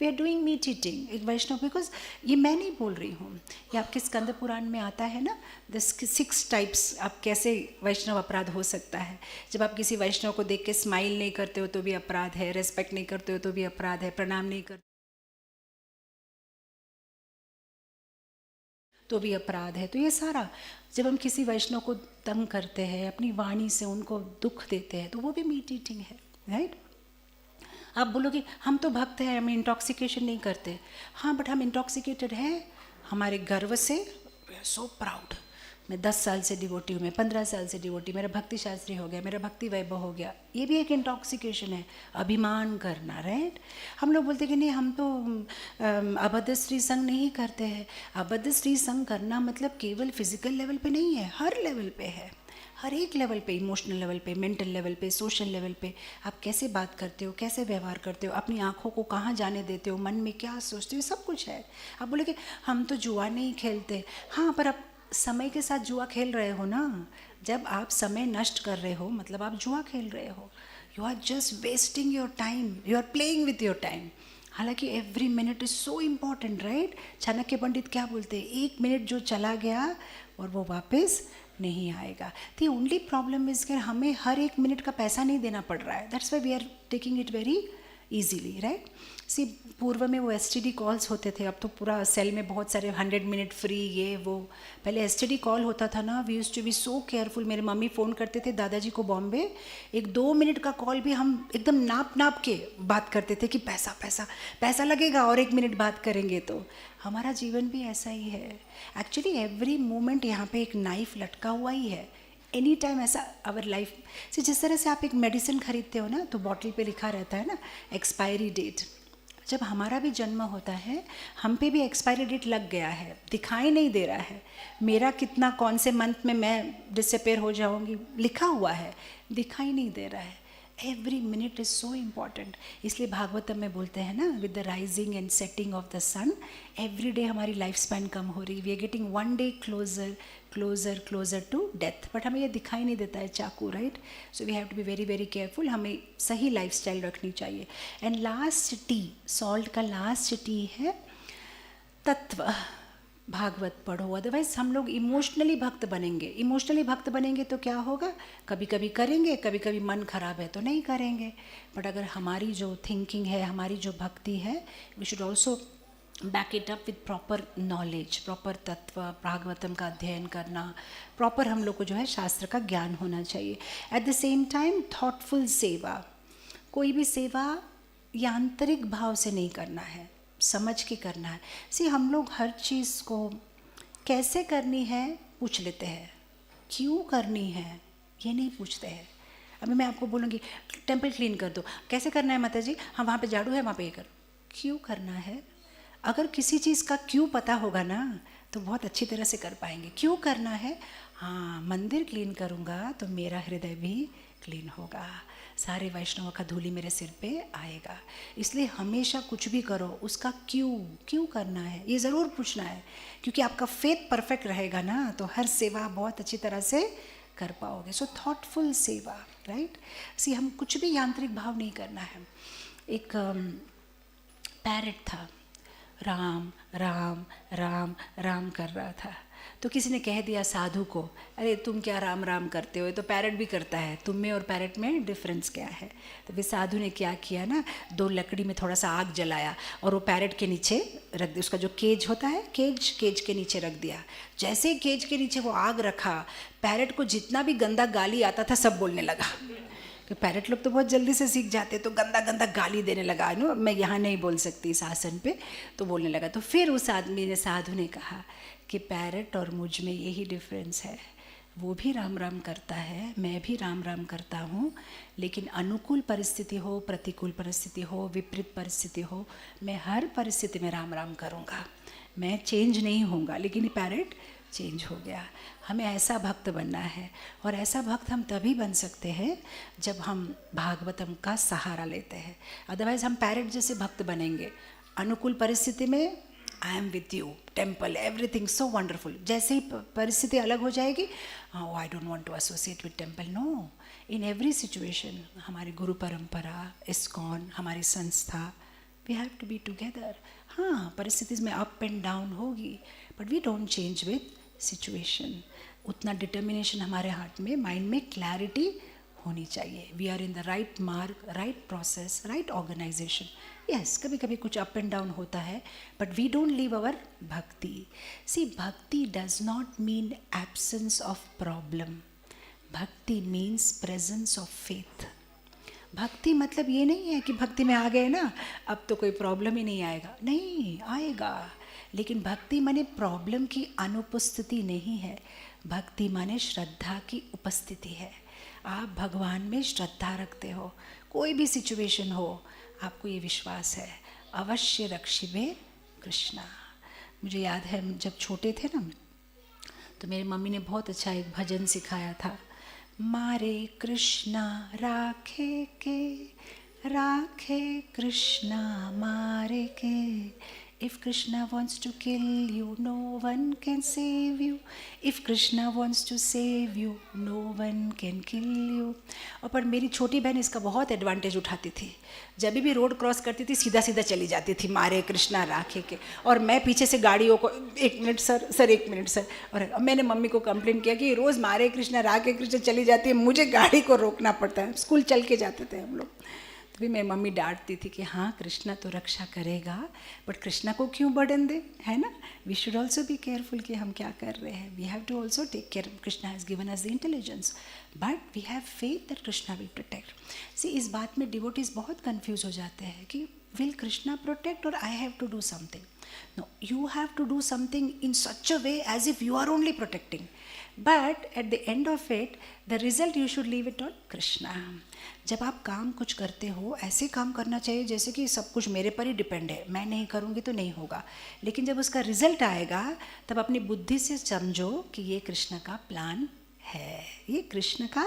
we are doing meat eating. एक वैष्णव, बिकॉज ये मैं नहीं बोल रही हूँ, ये आपके स्कंद पुराण में आता है ना, द 6 टाइप्स आप कैसे वैष्णव अपराध हो सकता है। जब आप किसी वैष्णव को देख के स्माइल नहीं करते हो तो भी अपराध है, रेस्पेक्ट नहीं करते हो तो भी अपराध है, प्रणाम नहीं करते तो भी अपराध है। तो ये सारा, जब हम किसी वैष्णव को तंग करते हैं, अपनी वाणी से उनको दुख देते हैं, तो वो भी मीट ईटिंग है, राइट। आप बोलोगे हम तो भक्त हैं, हम इंटॉक्सिकेशन नहीं करते। हाँ, बट हम इंटॉक्सिकेटेड हैं हमारे गर्व से, वी आर सो प्राउड। मैं 10 साल से डिवोटी हूँ, मैं 15 साल से डिवोटी, मेरा भक्ति शास्त्री हो गया, मेरा भक्ति वैभव हो गया, ये भी एक इंटॉक्सिकेशन है, अभिमान करना, राइट। हम लोग बोलते कि नहीं हम तो अभद्र स्त्री संग नहीं करते हैं। अभद्र स्त्री संग करना मतलब केवल फिजिकल लेवल पे नहीं है, हर लेवल पे है, हर एक लेवल पे, इमोशनल लेवल पे, मेंटल लेवल पे, सोशल लेवल पे। आप कैसे बात करते हो, कैसे व्यवहार करते हो, अपनी आँखों को कहाँ जाने देते हो, मन में क्या सोचते हो, सब कुछ है। आप बोले कि हम तो जुआ नहीं खेलते। हाँ, पर आप समय के साथ जुआ खेल रहे हो ना। जब आप समय नष्ट कर रहे हो मतलब आप जुआ खेल रहे हो। You are just wasting your time, you are playing with your time. हालांकि every minute is so important, right. Chanakya Pandit क्या बोलते हैं, 1 मिनट जो चला गया और वो वापस नहीं आएगा। दी ओनली प्रॉब्लम इज़ कि हमें हर 1 मिनट का पैसा नहीं देना पड़ रहा है, that's why we are taking it very easily, right. See पूर्व में वो STD कॉल्स होते थे, अब तो पूरा सेल में बहुत सारे 100 मिनट फ्री, ये वो। पहले STD कॉल होता था ना, we used to be so careful. मेरे मम्मी फ़ोन करते थे दादाजी को बॉम्बे, 1-2 मिनट का कॉल भी हम एकदम नाप के बात करते थे कि पैसा पैसा पैसा लगेगा और 1 मिनट बात करेंगे। तो हमारा जीवन भी ऐसा ही है एक्चुअली, एवरी मोमेंट यहाँ पे एक नाइफ लटका हुआ ही है। एनी टाइम ऐसा आवर लाइफ से, जिस तरह से आप एक मेडिसिन खरीदते हो ना, तो बॉटल पे लिखा रहता है ना एक्सपायरी डेट। जब हमारा भी जन्म होता है, हम पे भी एक्सपायरी डेट लग गया है, दिखाई नहीं दे रहा है। मेरा कितना, कौन से मंथ में मैं डिसअपेयर हो जाऊंगी, लिखा हुआ है, दिखाई नहीं दे रहा है। Every minute is so important. इसलिए भागवतम में बोलते हैं ना, with the rising and setting of the sun every day हमारी लाइफ स्पैन कम हो रही, we are getting one day closer closer closer to death. But हमें ये दिखाई नहीं देता है चाकू, right. So we have to be very very careful. हमें सही लाइफ स्टाइल रखनी चाहिए. एंड लास्ट टी, सॉल्ट का लास्ट टी है तत्व. भागवत पढ़ो, अदरवाइज हम लोग इमोशनली भक्त बनेंगे. इमोशनली भक्त बनेंगे तो क्या होगा, कभी कभी करेंगे, कभी कभी मन खराब है तो नहीं करेंगे. बट अगर हमारी जो थिंकिंग है, हमारी जो भक्ति है, we should also back it up with proper knowledge, proper तत्व. भागवतम का अध्ययन करना, प्रॉपर हम लोग को जो है शास्त्र का ज्ञान होना चाहिए. At the same time thoughtful सेवा. कोई भी सेवा यांत्रिक भाव से नहीं करना है, समझ के करना है. सी हम लोग हर चीज़ को कैसे करनी है पूछ लेते हैं, क्यों करनी है ये नहीं पूछते हैं. अभी मैं आपको बोलूँगी टेम्पल क्लीन कर दो, कैसे करना है माता जी, हाँ वहाँ पे झाड़ू है, वहाँ पे ये करो. क्यों करना है. अगर किसी चीज़ का क्यों पता होगा ना तो बहुत अच्छी तरह से कर पाएंगे. क्यों करना है, हाँ मंदिर क्लीन करूँगा तो मेरा हृदय भी क्लीन होगा, सारे वैष्णवों का धूली मेरे सिर पे आएगा. इसलिए हमेशा कुछ भी करो उसका क्यों करना है ये ज़रूर पूछना है. क्योंकि आपका फेथ परफेक्ट रहेगा ना तो हर सेवा बहुत अच्छी तरह से कर पाओगे. सो थॉटफुल सेवा, राइट. सी हम कुछ भी यांत्रिक भाव नहीं करना है. एक पैरेट था, राम राम राम राम कर रहा था. तो किसी ने कह दिया साधु को, अरे तुम क्या राम राम करते हो, ये तो पैरेट भी करता है, तुम में और पैरेट में डिफरेंस क्या है. तो फिर साधु ने क्या किया ना, 2 लकड़ी में थोड़ा सा आग जलाया और वो पैरेट के नीचे रख दिया. उसका जो केज होता है, केज के नीचे रख दिया. जैसे ही केज के नीचे वो आग रखा, पैरेट को जितना भी गंदा गाली आता था सब बोलने लगा. कि पैरेट लोग तो बहुत जल्दी से सीख जाते, तो गंदा गंदा गाली देने लगा. नो मैं यहाँ नहीं बोल सकती इस आसन पे, तो बोलने लगा. तो फिर उस आदमी ने, साधु ने कहा कि पैरेट और मुझ में यही डिफरेंस है, वो भी राम राम करता है, मैं भी राम राम करता हूँ, लेकिन अनुकूल परिस्थिति हो, प्रतिकूल परिस्थिति हो, विपरीत परिस्थिति हो, मैं हर परिस्थिति में राम राम करूँगा, मैं चेंज नहीं होऊंगा. लेकिन पैरेट चेंज हो गया. हमें ऐसा भक्त बनना है. और ऐसा भक्त हम तभी बन सकते हैं जब हम भागवतम का सहारा लेते हैं. अदरवाइज हम पैरेट जैसे भक्त बनेंगे. अनुकूल परिस्थिति में I am with you, temple, everything so wonderful. जैसे ही परिस्थिति अलग हो जाएगी, oh I don't want to associate with temple. No, in every situation हमारी गुरु परंपरा, इस्कॉन, हमारी संस्था, we have to be together. हाँ परिस्थिति में अप एंड डाउन होगी, but we don't change with situation. उतना डिटर्मिनेशन हमारे हार्ट में, माइंड में क्लैरिटी होनी चाहिए. We are in the right मार्ग, right process, right organisation. Yes कभी कभी कुछ अप एंड डाउन होता है, but we don't leave our bhakti. See bhakti does not mean absence of problem, bhakti means presence of faith. भक्ति मतलब ये नहीं है कि भक्ति में आ गए ना अब तो कोई प्रॉब्लम ही नहीं आएगा. नहीं आएगा, लेकिन भक्ति माने प्रॉब्लम की अनुपस्थिति नहीं है. भक्ति माने श्रद्धा की उपस्थिति है. आप भगवान में श्रद्धा रखते हो, कोई भी सिचुएशन हो, आपको ये विश्वास है अवश्य रक्षिबे कृष्णा. मुझे याद है जब छोटे थे ना, तो मेरी मम्मी ने बहुत अच्छा एक भजन सिखाया था. मारे कृष्णा राखे कृष्णा मारे के. If Krishna wants to kill you, no one can save you. If Krishna wants to save you, no one can kill you. और पर मेरी छोटी बहन इसका बहुत एडवांटेज उठाती थी. जब भी रोड क्रॉस करती थी सीधा सीधा चली जाती थी मारे कृष्णा राखे के. और मैं पीछे से गाड़ियों को 1 मिनट सर 1 मिनट सर. और मैंने मम्मी को कंप्लेन किया कि रोज़ मारे कृष्णा राखे कृष्णा चली जाती है, मुझे गाड़ी को रोकना पड़ता है. स्कूल चल के जाते थे हम लोग. तो भी मेरी मम्मी डांटती थी कि हाँ कृष्णा तो रक्षा करेगा, बट कृष्णा को क्यों बर्डन दे, है ना. We should also be careful कि हम क्या कर रहे हैं. We have to also take care. Krishna has given us the intelligence, but we have faith that Krishna will protect. See इस बात में डिवोटीज बहुत कन्फ्यूज हो जाते हैं कि विल कृष्णा प्रोटेक्ट और I have to do something. No, you have to do something in such a way as if you are only protecting, but at the end of it the result you should leave it on Krishna. जब आप काम कुछ करते हो ऐसे काम करना चाहिए जैसे कि सब कुछ मेरे पर ही डिपेंड है, मैं नहीं करूँगी तो नहीं होगा. लेकिन जब उसका रिजल्ट आएगा तब अपनी बुद्धि से समझो कि ये कृष्ण का प्लान है, ये कृष्ण का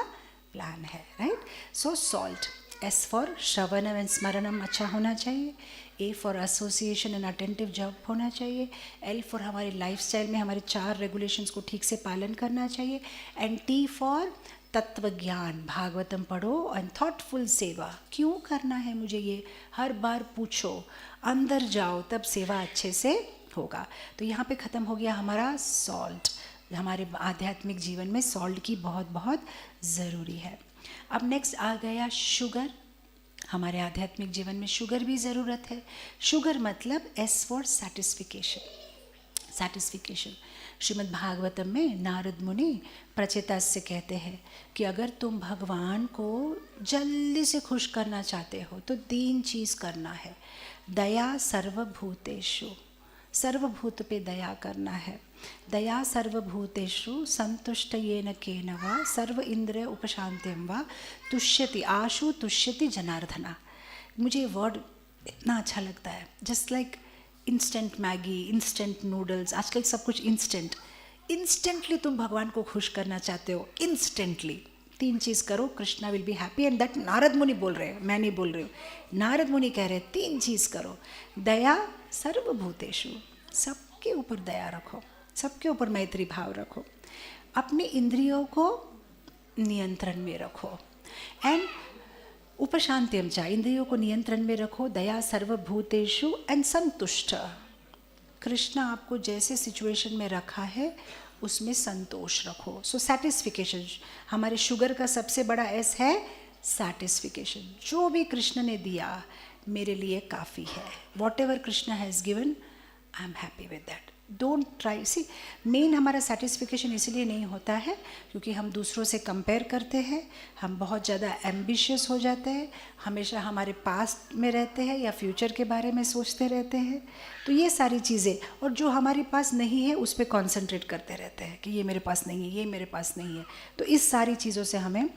प्लान है, right. So salt, S for श्रवणम एंड स्मरणम अच्छा होना चाहिए, A for association and attentive job होना चाहिए, एल फॉर हमारे लाइफस्टाइल में हमारे 4 रेगुलेशंस को ठीक से पालन करना चाहिए, एंड टी फॉर तत्व ज्ञान, भागवतम पढ़ो एंड थॉटफुल सेवा। क्यों करना है मुझे ये, हर बार पूछो, अंदर जाओ, तब सेवा अच्छे से होगा। तो यहाँ पे ख़त्म हो गया हमारा सॉल्ट। हमारे आध्यात्मिक जीवन में सॉल्ट की बहुत बहुत ज़रूरी है। अब नेक्स्ट आ गया शुगर। हमारे आध्यात्मिक जीवन में शुगर भी ज़रूरत है। शुगर मतलब एस फॉर सैटिस्फिकेशन, सैटिस्फिकेशन। श्रीमद् भागवतम में नारद मुनि प्रचेता से कहते हैं कि अगर तुम भगवान को जल्दी से खुश करना चाहते हो तो 3 चीज़ करना है। दया सर्वभूतेषु, सर्वभूत पे दया करना है। दया सर्वभूतेषु संतुष्ट येन केन वा सर्व इंद्रिय उपशांतिम वा तुष्यति आशु तुष्यति जनार्दना। मुझे ये वर्ड इतना अच्छा लगता है। Just like instant Maggi, instant noodles, आजकल सब कुछ इंस्टेंटली तुम भगवान को खुश करना चाहते हो, इंस्टेंटली 3 चीज़ करो, Krishna will be happy. And that Narad मुनि बोल रहे हैं, मैं नहीं बोल रही हूँ, नारद मुनि कह रहे हैं 3 चीज़ करो। दया सर्वभूतेषु, सबके ऊपर दया रखो, सबके ऊपर मैत्री भाव रखो, अपने इंद्रियों को नियंत्रण में रखो। एंड उपशांत्यम च, इंद्रियों को नियंत्रण में रखो। दया सर्वभूतेषु एंड संतुष्ट, कृष्ण आपको जैसे सिचुएशन में रखा है उसमें संतोष रखो। सो सैटिस्फिकेशन, हमारे शुगर का सबसे बड़ा एस है सैटिस्फिकेशन। जो भी कृष्ण ने दिया मेरे लिए काफ़ी है। Whatever Krishna has given, I am happy with that. Don't try, see main हमारा सेटिस्फिकेशन इसलिए नहीं होता है क्योंकि हम दूसरों से कंपेयर करते हैं, हम बहुत ज़्यादा एम्बिशियस हो जाते हैं, हमेशा हमारे पास्ट में रहते हैं या फ्यूचर के बारे में सोचते रहते हैं। तो ये सारी चीज़ें, और जो हमारे पास नहीं है उस पर कॉन्सेंट्रेट करते रहते हैं कि ये मेरे पास नहीं है, ये मेरे पास नहीं है। तो इस सारी चीज़ों से हमें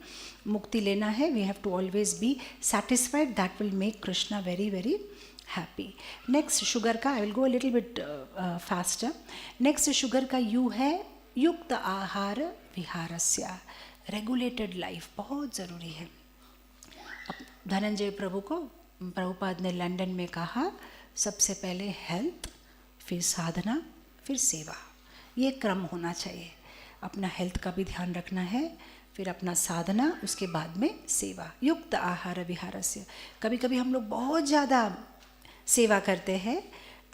मुक्ति लेना है। We have to always be satisfied, that will make Krishna very very happy. Next sugar का, I will go little bit faster. Next sugar का यू है युक्त आहार विहारस्य, रेगुलेटेड लाइफ बहुत ज़रूरी है। अब धनंजय प्रभु को प्रभुपाद ने लंदन में कहा सबसे पहले हेल्थ, फिर साधना, फिर सेवा, ये क्रम होना चाहिए। अपना हेल्थ का भी ध्यान रखना है, फिर अपना साधना, उसके बाद में सेवा। युक्त आहार विहारस्य, कभी कभी हम लोग बहुत ज़्यादा सेवा करते हैं,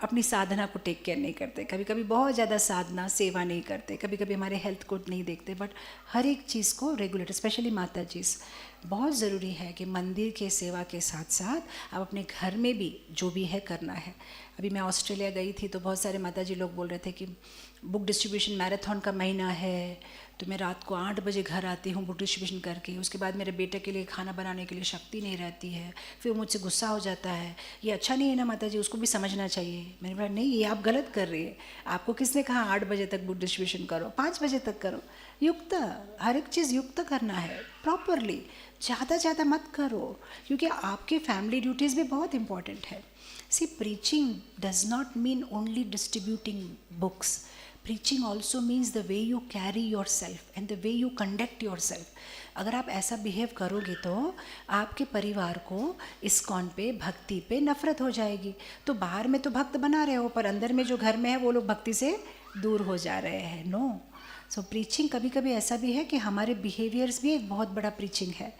अपनी साधना को टेक केयर नहीं करते, कभी कभी बहुत ज़्यादा साधना सेवा नहीं करते, कभी कभी हमारे हेल्थ को नहीं देखते। बट हर एक चीज़ को रेगुलेट, स्पेशली माता जी, बहुत ज़रूरी है कि मंदिर के सेवा के साथ साथ आप अपने घर में भी जो भी है करना है। अभी मैं ऑस्ट्रेलिया गई थी तो बहुत सारे माता जी लोग बोल रहे थे कि बुक डिस्ट्रीब्यूशन मैराथन का महीना है, तो मैं रात को 8 बजे घर आती हूँ बुक डिस्ट्रीब्यूशन करके, उसके बाद मेरे बेटे के लिए खाना बनाने के लिए शक्ति नहीं रहती है, फिर मुझसे गुस्सा हो जाता है। ये अच्छा नहीं है ना माता जी, उसको भी समझना चाहिए। मैंने बोला नहीं, ये आप गलत कर रही है, आपको किसने कहा 8 बजे तक बुक डिस्ट्रीब्यूशन करो, 5 बजे तक करो। युक्त, हर एक चीज़ युक्त करना है प्रॉपरली, ज़्यादा मत करो, क्योंकि आपके फैमिली ड्यूटीज़ भी बहुत इंपॉर्टेंट है। सी preaching does not mean only distributing books. Preaching also means the way you carry yourself and the way you conduct yourself. अगर आप ऐसा बिहेव करोगे तो आपके परिवार को इस्कॉन पे, भक्ति पे नफरत हो जाएगी। तो बाहर में तो भक्त बना रहे हो, पर अंदर में जो घर में है वो लोग भक्ति से दूर हो जा रहे हैं। नो, सो प्रीचिंग कभी कभी ऐसा भी है कि हमारे बिहेवियर्स भी एक बहुत बड़ा प्रीचिंग है।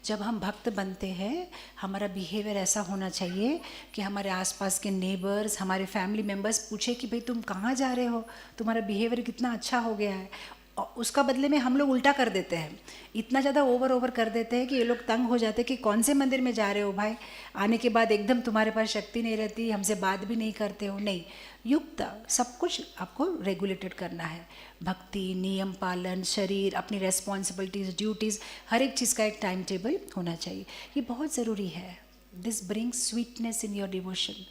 जब हम भक्त बनते हैं, हमारा बिहेवियर ऐसा होना चाहिए कि हमारे आसपास के नेबर्स, हमारे फैमिली मेम्बर्स पूछे कि भाई तुम कहाँ जा रहे हो, तुम्हारा बिहेवियर कितना अच्छा हो गया है। और उसका बदले में हम लोग उल्टा कर देते हैं, इतना ज़्यादा ओवर कर देते हैं कि ये लोग तंग हो जाते हैं कि कौन से मंदिर में जा रहे हो भाई, आने के बाद एकदम तुम्हारे पास शक्ति नहीं रहती, हमसे बात भी नहीं करते हो। नहीं, युक्त सब कुछ आपको रेगुलेटेड करना है। भक्ति, नियम पालन, शरीर, अपनी रेस्पॉन्सिबिलिटीज़, ड्यूटीज़, हर एक चीज़ का एक टाइम टेबल होना चाहिए। ये बहुत ज़रूरी है। This brings sweetness in your devotion.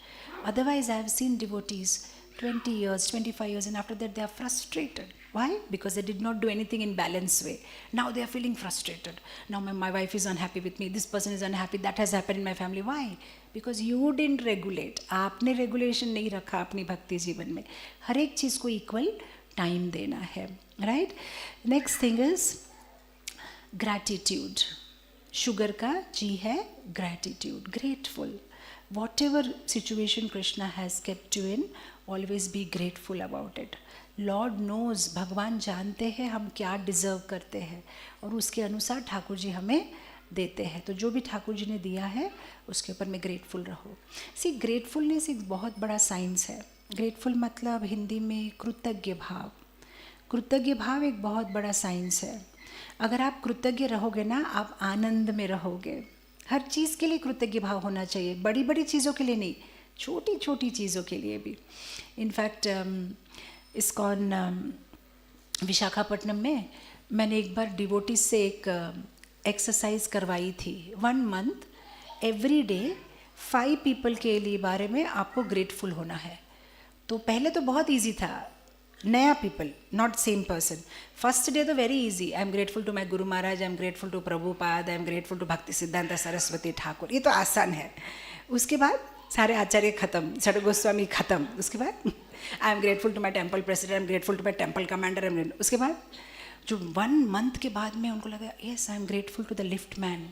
Otherwise I have seen devotees 20 years, 25 years, and after that they are frustrated. Why? Because they did not do anything in balanced way. Now they are feeling frustrated. Now my wife is unhappy with me. This person is unhappy. That has happened in my family. Why? Because you didn't regulate. आपने regulation नहीं रखा अपनी भक्ति जीवन में। हर एक चीज़ को equal time देना है, right? Next thing is gratitude. Sugar का जी है gratitude, grateful. Whatever situation Krishna has kept you in, always be grateful about it. Lord knows, भगवान जानते हैं हम क्या डिज़र्व करते हैं और उसके अनुसार ठाकुर जी हमें देते हैं. तो जो भी ठाकुर जी ने दिया है उसके ऊपर में ग्रेटफुल रहो. सी ग्रेटफुलनेस एक बहुत बड़ा साइंस है. ग्रेटफुल मतलब हिंदी में कृतज्ञ भाव. कृतज्ञ भाव एक बहुत बड़ा साइंस है. अगर आप कृतज्ञ रहोगे ना, आप आनंद में रहोगे. हर चीज़ के लिए कृतज्ञ भाव होना चाहिए, बड़ी बड़ी चीज़ों के लिए नहीं, छोटी छोटी चीज़ों के लिए भी. इनफैक्ट इस्कॉन विशाखापट्टनम में मैंने एक बार डिवोटीज से एक एक्सरसाइज करवाई थी. 1 मंथ एवरी डे 5 पीपल के लिए बारे में आपको ग्रेटफुल होना है. तो पहले तो बहुत इजी था, नया people, not same person. First day तो very easy, I am grateful to my guru Maharaj, I am grateful to Prabhupada, I am grateful to Bhakti Siddhanta Saraswati Thakur. ये तो आसान है. उसके बाद सारे आचार्य खत्म, षड गोस्वामी खत्म. उसके बाद I am grateful to my temple president, I am grateful to my temple commander. उसके बाद जो 1 मंथ के बाद में उनको लगा yes I am grateful to the lift man.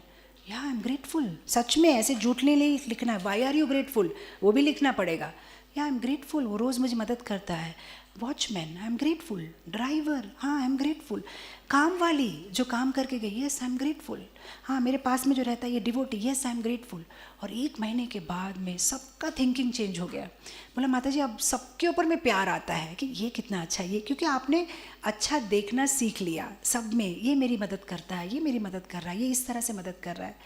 या आई एम ग्रेटफुल. सच में ऐसे झूठ नहीं लिखना है. वाई आर यू ग्रेटफुल, वो भी लिखना पड़ेगा. या आई एम ग्रेटफुल, वो रोज़ मुझे मदद करता है. Watchman, I am grateful. Driver, हाँ आई एम ग्रेटफुल. काम वाली जो काम करके गई, येस आई एम ग्रेटफुल. हाँ मेरे पास में जो रहता है ये devotee, yes I am grateful. और 1 महीने के बाद में सबका थिंकिंग चेंज हो गया. बोला माता जी अब सबके ऊपर में प्यार आता है कि ये कितना अच्छा है, ये क्योंकि आपने अच्छा देखना सीख लिया सब में. ये मेरी मदद करता है, ये मेरी मदद कर रहा है, ये इस तरह से मदद कर रहा है.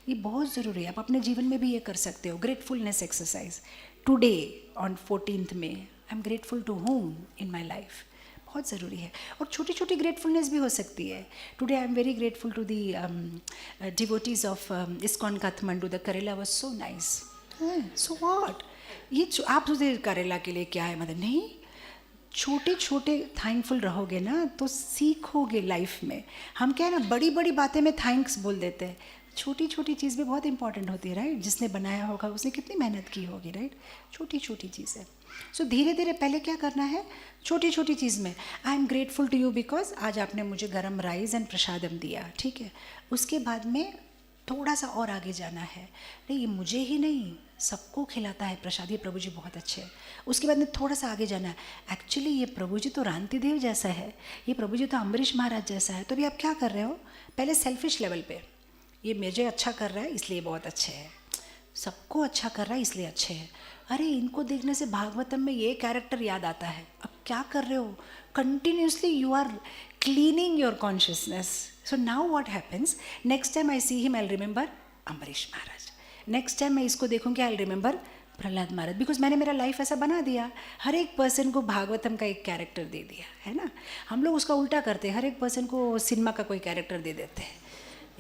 ये बहुत ज़रूरी है. आप अपने जीवन में भी ये कर सकते हो. Gratefulness exercise today on 14th May. I am grateful to home in my life. बहुत ज़रूरी है. और छोटी छोटी ग्रेटफुलनेस भी हो सकती है. Today I am very grateful to the devotees of ISKCON Kathmandu. The karela was so nice. So what, ये आप सोचते करेला के लिए क्या है, मतलब नहीं. छोटे छोटे थैंकफुल रहोगे ना तो सीखोगे लाइफ में. हम क्या है ना, बड़ी बड़ी बातें में थैंक्स बोल देते हैं. छोटी छोटी चीज़ भी बहुत इंपॉर्टेंट होती है, राइट. जिसने बनाया होगा उसने कितनी मेहनत की होगी, राइट. छोटी छोटी चीज़ है. सो धीरे धीरे पहले क्या करना है, छोटी छोटी चीज़ में I am grateful to you because आज आपने मुझे गरम राइस एंड प्रसादम दिया, ठीक है. उसके बाद में थोड़ा सा और आगे जाना है. नहीं ये मुझे ही नहीं सबको खिलाता है प्रसाद, ये प्रभु जी बहुत अच्छे हैं. उसके बाद में थोड़ा सा आगे जाना है. एक्चुअली ये प्रभु जी तो रांति देव जैसा है, ये प्रभु जी तो अम्बरीश महाराज जैसा है. तो अभी आप क्या कर रहे हो, पहले सेल्फिश लेवल पे ये मुझे अच्छा कर रहा है इसलिए बहुत अच्छे हैं, सबको अच्छा कर रहा है इसलिए अच्छे हैं. अरे इनको देखने से भागवतम में ये कैरेक्टर याद आता है. अब क्या कर रहे हो, continuously you are cleaning your consciousness. So now what happens, next time I see him I remember Ambarish Maharaj. Next time मैं इसको देखूंगी I remember Prahlad Maharaj. Because मैंने मेरा लाइफ ऐसा बना दिया, हर एक पर्सन को भागवतम का एक कैरेक्टर दे दिया है ना. हम लोग उसका उल्टा करते हैं, हर एक पर्सन को सिनेमा का कोई कैरेक्टर दे देते हैं.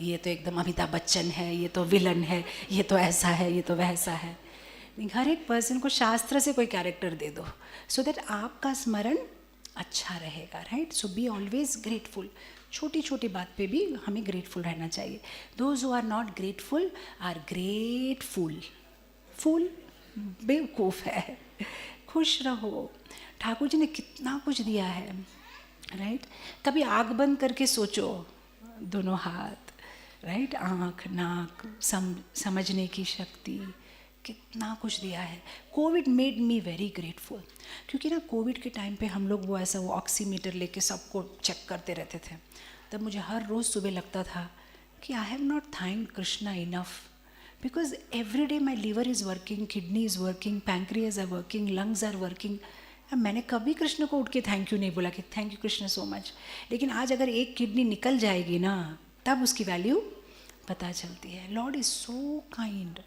ये तो एकदम अमिताभ बच्चन है, ये तो विलन है, ये तो ऐसा है, ये तो वैसा है. हर एक पर्सन को शास्त्र से कोई कैरेक्टर दे दो सो दैट आपका स्मरण अच्छा रहेगा, right. So be always grateful. छोटी छोटी बात पे भी हमें ग्रेटफुल रहना चाहिए. Those who are not grateful are grateful. Fool बेवकूफ़ है. खुश रहो, ठाकुर जी ने कितना कुछ दिया है, राइट. कभी आँख बंद करके सोचो, दोनों हाथ, राइट, आँख नाक समझने की शक्ति, कितना कुछ दिया है. Covid made me very grateful. क्योंकि ना कोविड के टाइम पे हम लोग वो ऐसा वो ऑक्सीमीटर लेके सबको चेक करते रहते थे. तब मुझे हर रोज़ सुबह लगता था कि I have not thanked Krishna enough. Because every day my liver is working, kidney is working, pancreas are working, lungs are working. मैंने कभी कृष्ण को उठ के थैंक यू नहीं बोला कि thank you Krishna so much. लेकिन आज अगर एक किडनी निकल जाएगी ना तब उसकी वैल्यू पता चलती है. Lord is so kind.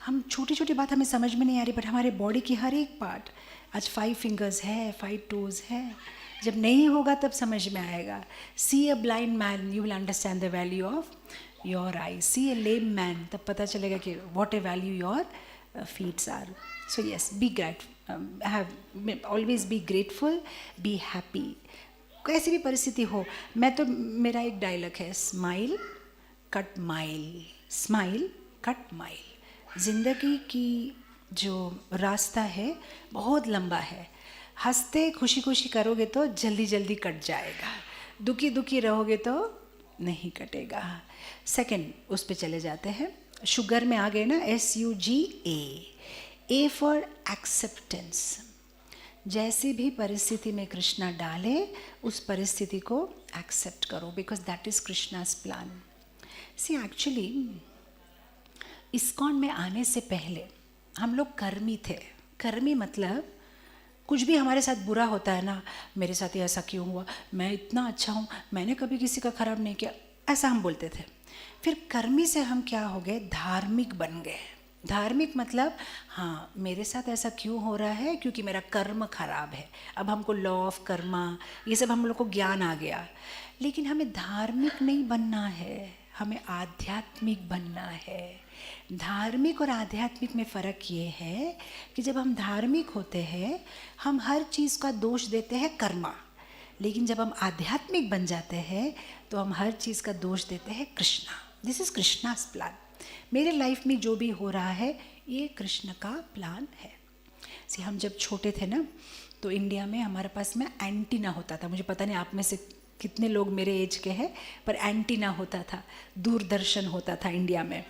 हम छोटी छोटी बात हमें समझ में नहीं आ रही, बट हमारे बॉडी की हर एक पार्ट, आज 5 फिंगर्स है, 5 टोज है. जब नहीं होगा तब समझ में आएगा. See a blind man you will understand the value of your eye. See a lame man, तब पता चलेगा कि what a value your feets are. So yes, be great, always be grateful, be happy. कैसी भी परिस्थिति हो. मैं तो, मेरा एक डायलॉग है, smile cut mile, smile cut mile. ज़िंदगी की जो रास्ता है बहुत लंबा है. हंसते खुशी खुशी करोगे तो जल्दी जल्दी कट जाएगा, दुखी दुखी रहोगे तो नहीं कटेगा। सेकंड, उस पे चले जाते हैं, शुगर में आ गए ना, SUGA, A फॉर एक्सेप्टेंस। जैसी भी परिस्थिति में कृष्णा डाले उस परिस्थिति को एक्सेप्ट करो, because that is Krishna's plan. See actually ISKCON में आने से पहले हम लोग कर्मी थे। कर्मी मतलब कुछ भी हमारे साथ बुरा होता है ना, मेरे साथ ही ऐसा क्यों हुआ, मैं इतना अच्छा हूँ, मैंने कभी किसी का खराब नहीं किया, ऐसा हम बोलते थे। फिर कर्मी से हम क्या हो गए, धार्मिक बन गए। धार्मिक मतलब हाँ, मेरे साथ ऐसा क्यों हो रहा है, क्योंकि मेरा कर्म खराब है। अब हमको लॉ ऑफ कर्मा ये सब हम लोग को ज्ञान आ गया। लेकिन हमें धार्मिक नहीं बनना है, हमें आध्यात्मिक बनना है। धार्मिक और आध्यात्मिक में फ़र्क ये है कि जब हम धार्मिक होते हैं हम हर चीज़ का दोष देते हैं कर्मा, लेकिन जब हम आध्यात्मिक बन जाते हैं तो हम हर चीज़ का दोष देते हैं Krishna. This is Krishna's plan. मेरे लाइफ में जो भी हो रहा है ये कृष्ण का प्लान है। हम जब छोटे थे ना तो इंडिया में हमारे पास में एंटीना होता था। मुझे पता नहीं आप में से कितने लोग मेरे एज के हैं, पर एंटीना होता था, दूरदर्शन होता था इंडिया में।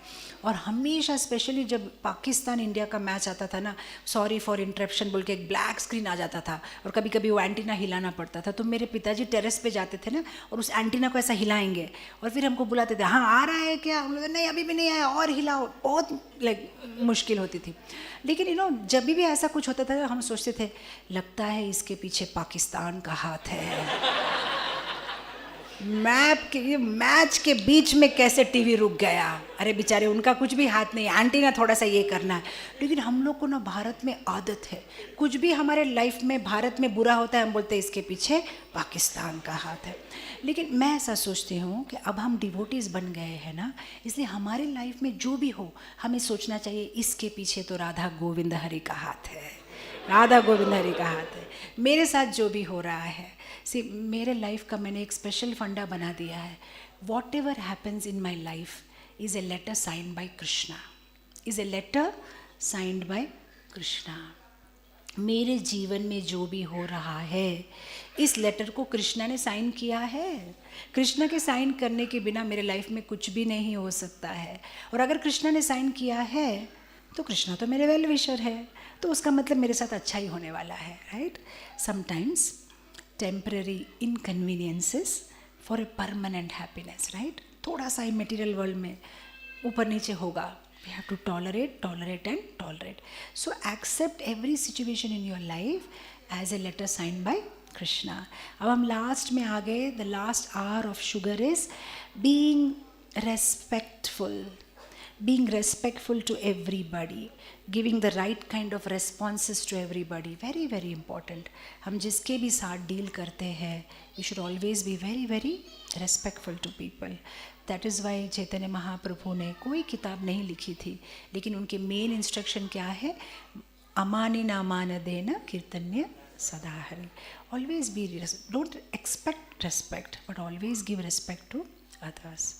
और हमेशा स्पेशली जब पाकिस्तान इंडिया का मैच आता था ना, सॉरी फॉर इंटरप्शन बोल के एक ब्लैक स्क्रीन आ जाता था और कभी कभी वो एंटीना हिलाना पड़ता था। तो मेरे पिताजी टेरेस पे जाते थे ना और उस एंटीना को ऐसा हिलाएंगे और फिर हमको बुलाते थे, हाँ आ रहा है क्या, हम लोग नहीं अभी भी नहीं आया और हिलाओ। बहुत मुश्किल होती थी। लेकिन जब भी ऐसा कुछ होता था हम सोचते थे लगता है इसके पीछे पाकिस्तान का हाथ है। मैच के बीच में कैसे टीवी रुक गया, अरे बेचारे उनका कुछ भी हाथ नहीं, एंटीना थोड़ा सा ये करना है। लेकिन हम लोग को ना भारत में आदत है, कुछ भी हमारे लाइफ में भारत में बुरा होता है हम बोलते हैं इसके पीछे पाकिस्तान का हाथ है। लेकिन मैं ऐसा सोचती हूँ कि अब हम डिवोटीज़ बन गए हैं ना, इसलिए हमारे लाइफ में जो भी हो हमें सोचना चाहिए इसके पीछे तो राधा गोविंद हरि का हाथ है, राधा गोविंद हरि का हाथ है। मेरे साथ जो भी हो रहा है, मेरे लाइफ का मैंने एक स्पेशल फंडा बना दिया है, whatever happens in my life is a letter signed by Krishna, is a letter signed by Krishna. मेरे जीवन में जो भी हो रहा है इस लेटर को कृष्णा ने साइन किया है। कृष्णा के साइन करने के बिना मेरे लाइफ में कुछ भी नहीं हो सकता है। और अगर कृष्णा ने साइन किया है तो कृष्णा तो मेरे वेल विशर है, तो उसका मतलब मेरे साथ अच्छा ही होने वाला है, right. Sometimes temporary inconveniences for a permanent happiness, right. थोड़ा सा ही मटेरियल वर्ल्ड में ऊपर नीचे होगा, we have to tolerate and tolerate. So accept every situation in your life as a letter sign by Krishna. अब हम लास्ट में आ गए। The last R of sugar is being respectful, being respectful to everybody, giving the right kind of responses to everybody, very very important. हम जिसके भी साथ deal करते हैं we should always be very very respectful to people. That is why Chaitanya Mahaprabhu ने कोई किताब नहीं लिखी थी, लेकिन उनके मेन इंस्ट्रक्शन क्या है, अमानि ना मान देना कीर्तन्य सदा Hari. Always be, don't expect respect but always give respect to others,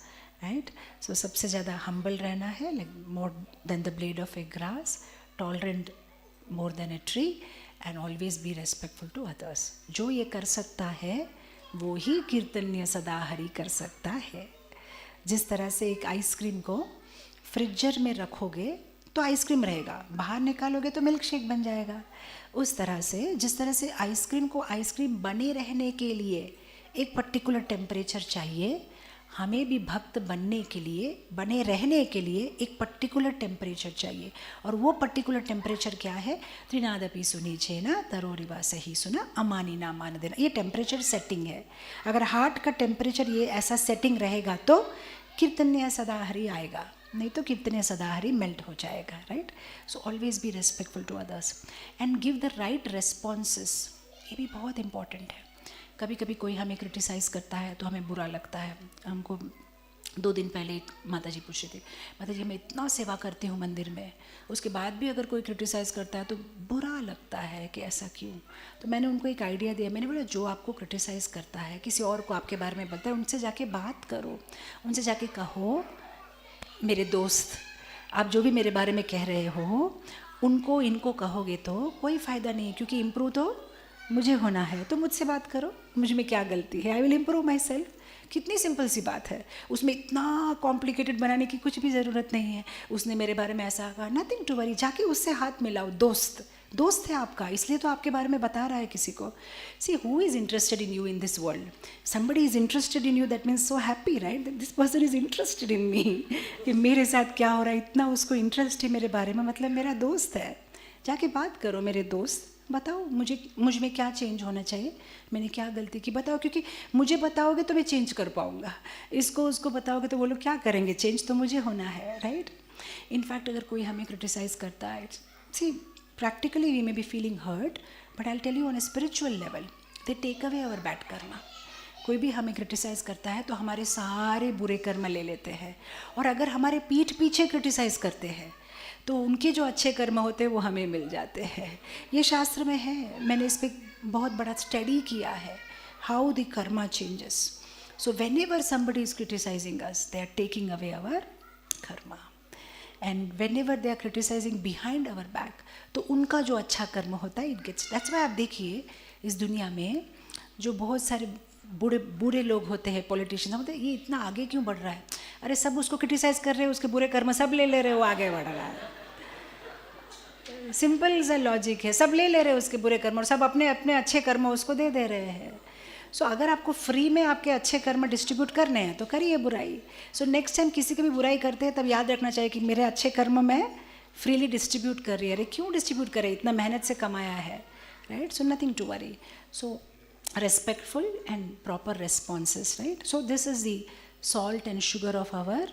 right? So सबसे ज़्यादा humble रहना है, like more than the blade of a grass, tolerant more than a tree, and always be respectful to others. जो ये कर सकता है वो ही कीर्तन्य सदा हरि कर सकता है। जिस तरह से एक आइसक्रीम को फ्रिजर में रखोगे तो आइसक्रीम रहेगा, बाहर निकालोगे तो मिल्क शेक बन जाएगा। उस तरह से जिस तरह से आइसक्रीम को आइसक्रीम बने रहने के लिए एक पर्टिकुलर टेम्परेचर चाहिए, हमें भी भक्त बनने के लिए, बने रहने के लिए एक पर्टिकुलर टेम्परेचर चाहिए। और वो पर्टिकुलर टेम्परेचर क्या है, त्रिनादपि सुनी छेना तरोरिवा सही सुना अमानी ना मान देना, ये टेम्परेचर सेटिंग है। अगर हार्ट का टेम्परेचर ये ऐसा सेटिंग रहेगा तो कीर्तन्य सदाहरि आएगा, नहीं तो कीर्तन्य सदाहरि मेल्ट हो जाएगा, right. So always be respectful to others and give the right responses, ये भी बहुत इंपॉर्टेंट है। कभी कभी कोई हमें क्रिटिसाइज़ करता है तो हमें बुरा लगता है। हमको 2 दिन पहले एक माता जी पूछ रही थी, माता जी मैं इतना सेवा करती हूँ मंदिर में, उसके बाद भी अगर कोई क्रिटिसाइज़ करता है तो बुरा लगता है कि ऐसा क्यों। तो मैंने उनको एक आइडिया दिया, मैंने बोला जो आपको क्रिटिसाइज़ करता है, किसी और को आपके बारे में बोलता है, उनसे जाके बात करो, उनसे जाके कहो मेरे दोस्त आप जो भी मेरे बारे में कह रहे हो उनको इनको कहोगे तो कोई फ़ायदा नहीं, क्योंकि इम्प्रूव तो मुझे होना है, तो मुझसे बात करो, मुझ में क्या गलती है, I will improve my self. कितनी सिंपल सी बात है, उसमें इतना कॉम्प्लिकेटेड बनाने की कुछ भी ज़रूरत नहीं है। उसने मेरे बारे में ऐसा कहा, नथिंग टू वरी, जाके उससे हाथ मिलाओ। दोस्त है आपका, इसलिए तो आपके बारे में बता रहा है किसी को। See who is interested in you in this world? Somebody is interested in you, that means so happy, right, this person is interested in me, कि मेरे साथ क्या हो रहा है, इतना उसको इंटरेस्ट है मेरे बारे में, मतलब मेरा दोस्त है। जाके बात करो, मेरे दोस्त, बताओ मुझ में क्या चेंज होना चाहिए, मैंने क्या गलती की, बताओ, क्योंकि मुझे बताओगे तो मैं चेंज कर पाऊँगा, इसको उसको बताओगे तो वो लोग क्या करेंगे, चेंज तो मुझे होना है, राइट। इनफैक्ट अगर कोई हमें क्रिटिसाइज़ करता है, सी practically we may be feeling hurt, but I'll tell you on a spiritual level, they take away our bad karma. कोई भी हमें क्रिटिसाइज़ करता है तो हमारे सारे बुरे कर्म ले लेते हैं, और अगर हमारे पीठ पीछे क्रिटिसाइज़ करते हैं तो उनके जो अच्छे कर्म होते हैं वो हमें मिल जाते हैं। ये शास्त्र में है, मैंने इस पर बहुत बड़ा स्टडी किया है, how the karma changes. So whenever somebody is criticising us, they are taking away our karma, and whenever they are criticising behind our back, तो उनका जो अच्छा कर्म होता है, इट गेट्स, दैट्स वाई आप देखिए इस दुनिया में जो बहुत सारे बुरे लोग होते हैं, पॉलिटिशियन होते हैं, ये इतना आगे क्यों बढ़ रहा है? अरे सब उसको क्रिटिसाइज़ कर रहे हैं, उसके बुरे कर्म सब ले रहे, वो आगे बढ़ रहा है। सिंपल सा लॉजिक है, सब ले रहे हैं उसके बुरे कर्म और सब अपने अपने अच्छे कर्म उसको दे रहे हैं। सो अगर आपको फ्री में आपके अच्छे कर्म डिस्ट्रीब्यूट करने हैं तो करिए बुराई। सो नेक्स्ट टाइम किसी की भी बुराई करते हैं तब याद रखना चाहिए कि मेरे अच्छे कर्म मैं फ्रीली डिस्ट्रीब्यूट कर रही है। अरे क्यों डिस्ट्रीब्यूट करे, इतना मेहनत से कमाया है, right. So nothing to worry, so respectful and proper responses, right? So this is the salt and sugar of our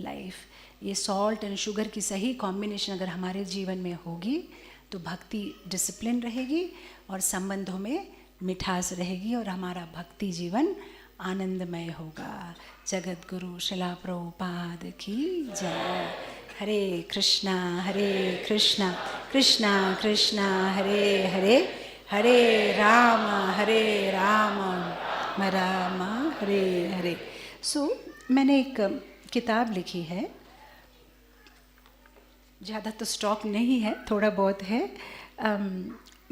life. ये salt and sugar की सही कॉम्बिनेशन अगर हमारे जीवन में होगी तो भक्ति डिसिप्लिन रहेगी और संबंधों में मिठास रहेगी और हमारा भक्ति जीवन आनंदमय होगा। जगत गुरु शिला प्रभुपाद की जय। हरे कृष्णा कृष्णा कृष्णा हरे हरे, हरे राम राम राम हरे हरे। सो मैंने एक किताब लिखी है, ज़्यादा तो स्टॉक नहीं है, थोड़ा बहुत है।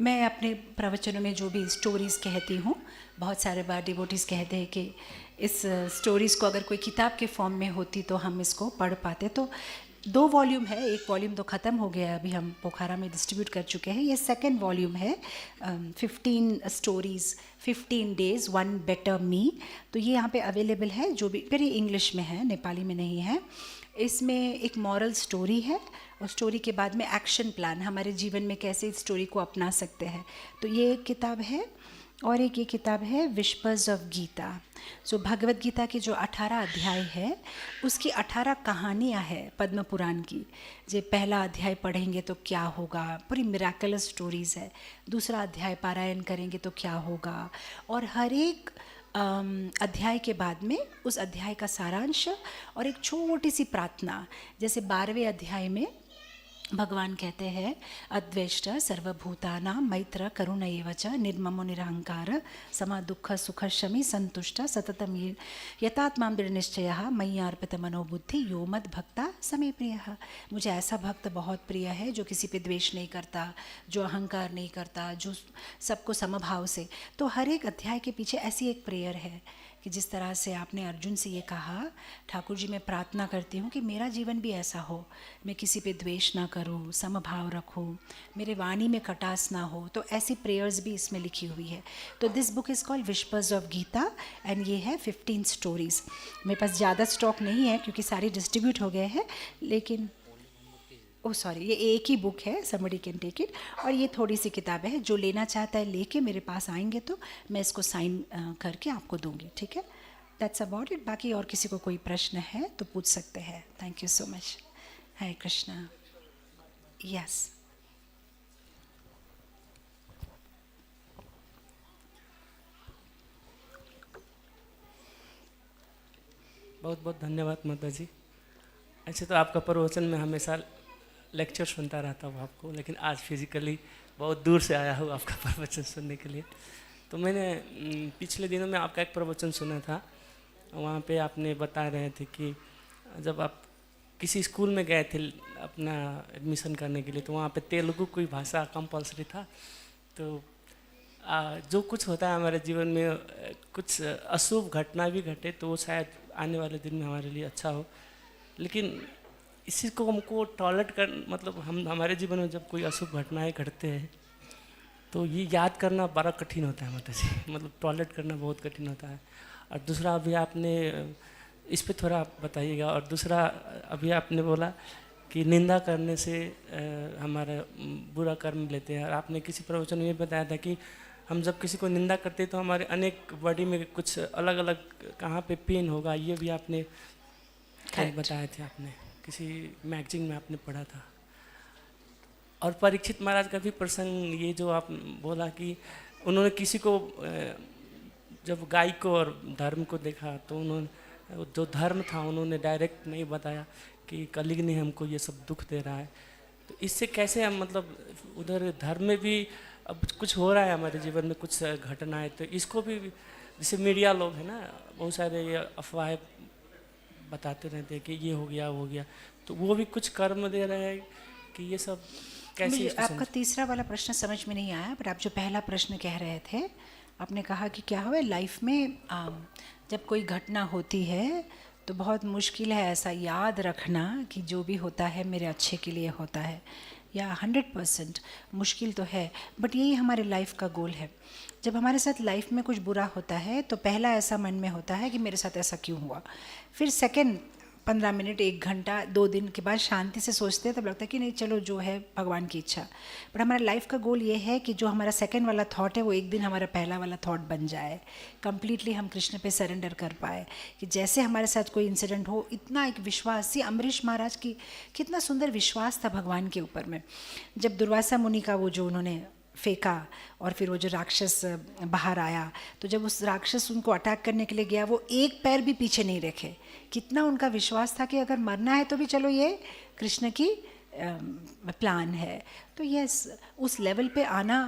मैं अपने प्रवचनों में जो भी स्टोरीज़ कहती हूँ, बहुत सारे बार डिवोटीज़ कहते हैं कि इस स्टोरीज़ को अगर कोई किताब के फॉर्म में होती तो हम इसको पढ़ पाते। तो 2 वॉल्यूम है, एक वॉल्यूम तो ख़त्म हो गया, अभी हम पोखरा में डिस्ट्रीब्यूट कर चुके हैं। ये सेकंड वॉल्यूम है, 15 स्टोरीज़ 15 डेज़ 1 बेटर मी। तो ये यहाँ पे अवेलेबल है, जो भी फिर ये इंग्लिश में है, नेपाली में नहीं है। इसमें एक मॉरल स्टोरी है और स्टोरी के बाद में एक्शन प्लान, हमारे जीवन में कैसे इस स्टोरी को अपना सकते हैं। तो ये एक किताब है और एक ये किताब है विस्पर्स ऑफ गीता। सो भगवत गीता के जो 18 अध्याय है उसकी 18 कहानियाँ हैं पद्म पुराण की। जो पहला अध्याय पढ़ेंगे तो क्या होगा, पूरी मिराकलस स्टोरीज़ है। दूसरा अध्याय पारायण करेंगे तो क्या होगा, और हर एक अध्याय के बाद में उस अध्याय का सारांश और एक छोटी सी प्रार्थना। जैसे 12वें अध्याय में भगवान कहते हैं अद्वेष्ट सर्वभूतानां मैत्र करुण एव च निर्ममो निरहंकार समा दुख सुख शमी संतुष्ट सततम यतात्मां दृढ़ निश्चयः मयि अर्पित मनोबुद्धि यो मद भक्ता समे प्रियः। मुझे ऐसा भक्त बहुत प्रिय है जो किसी पे द्वेष नहीं करता, जो अहंकार नहीं करता, जो सबको समभाव से। तो हर एक अध्याय के पीछे ऐसी एक प्रेयर है कि जिस तरह से आपने अर्जुन से ये कहा, ठाकुर जी मैं प्रार्थना करती हूँ कि मेरा जीवन भी ऐसा हो, मैं किसी पे द्वेष ना करूँ, समभाव रखूँ, मेरे वाणी में कटास ना हो। तो ऐसी प्रेयर्स भी इसमें लिखी हुई है। तो this book is called whispers of Gita and ये है 15 स्टोरीज़। मेरे पास ज़्यादा स्टॉक नहीं है क्योंकि सारे डिस्ट्रीब्यूट हो गए हैं, लेकिन ओह सॉरी, ये एक ही बुक है, समबडी कैन टेक इट। और ये थोड़ी सी किताब है, जो लेना चाहता है लेके मेरे पास आएंगे तो मैं इसको साइन करके आपको दूंगी, ठीक है। That's about it. बाकी और किसी को कोई प्रश्न है तो पूछ सकते हैं। Thank you so much. Hare Krishna. Yes, बहुत बहुत धन्यवाद माता जी। ऐसे तो आपका प्रवचन में हमेशा लेक्चर सुनता रहता हूँ आपको, लेकिन आज फिज़िकली बहुत दूर से आया हूँ आपका प्रवचन सुनने के लिए। तो मैंने पिछले दिनों में आपका एक प्रवचन सुना था, वहाँ पे आपने बता रहे थे कि जब आप किसी स्कूल में गए थे अपना एडमिशन करने के लिए तो वहाँ पे तेलुगु कोई भाषा कंपलसरी था। तो जो कुछ होता है हमारे जीवन में कुछ अशुभ घटना भी घटे तो वो शायद आने वाले दिन में हमारे लिए अच्छा हो, लेकिन इसी को हमको टॉलरेट कर मतलब हम हमारे जीवन में जब कोई अशुभ घटनाएं घटते हैं तो ये याद करना बड़ा कठिन होता है माता जी, मतलब टॉलरेट करना बहुत कठिन होता है। और दूसरा अभी आपने इस पे थोड़ा आप बताइएगा। और दूसरा अभी आपने बोला कि निंदा करने से हमारा बुरा कर्म लेते हैं, और आपने किसी प्रवचन में बताया था कि हम जब किसी को निंदा करते हैं तो हमारे अनेक बॉडी में कुछ अलग अलग कहाँ पे पेन होगा, ये भी आपने बताए थे, आपने किसी मैगजीन में आपने पढ़ा था। और परीक्षित महाराज का भी प्रसंग, ये जो आप बोला कि उन्होंने किसी को जब गाय को और धर्म को देखा तो उन्होंने जो धर्म था उन्होंने डायरेक्ट नहीं बताया कि कलिग ने हमको ये सब दुख दे रहा है। तो इससे कैसे हम मतलब उधर धर्म में भी अब कुछ हो रहा है हमारे जीवन में कुछ घटनाएं, तो इसको भी जैसे मीडिया लोग हैं ना बहुत सारे ये अफवाहें बताते रहते हैं कि ये हो गया वो हो गया, तो वो भी कुछ कर्म दे रहे हैं कि ये सब कैसे? मुझे आपका तीसरा वाला प्रश्न समझ में नहीं आया, बट आप जो पहला प्रश्न कह रहे थे, आपने कहा कि क्या हुआ लाइफ में जब कोई घटना होती है तो बहुत मुश्किल है ऐसा याद रखना कि जो भी होता है मेरे अच्छे के लिए होता है, या 100% मुश्किल तो है, बट यही हमारे लाइफ का गोल है। जब हमारे साथ लाइफ में कुछ बुरा होता है तो पहला ऐसा मन में होता है कि मेरे साथ ऐसा क्यों हुआ, फिर सेकंड 15 मिनट 1 घंटा 2 दिन के बाद शांति से सोचते हैं, तब लगता है कि नहीं चलो जो है भगवान की इच्छा। बट हमारा लाइफ का गोल ये है कि जो हमारा सेकंड वाला थॉट है वो एक दिन हमारा पहला वाला थॉट बन जाए, कंप्लीटली हम कृष्ण पे सरेंडर कर पाए, कि जैसे हमारे साथ कोई इंसिडेंट हो, इतना एक विश्वास, सी अम्बरीश महाराज की कितना सुंदर विश्वास था भगवान के ऊपर में। जब दुर्वासा मुनि का वो जो उन्होंने फेंका और फिर वो जो राक्षस बाहर आया, तो जब उस राक्षस उनको अटैक करने के लिए गया वो एक पैर भी पीछे नहीं रखे, कितना उनका विश्वास था कि अगर मरना है तो भी चलो ये कृष्ण की प्लान है। तो यस, उस लेवल पे आना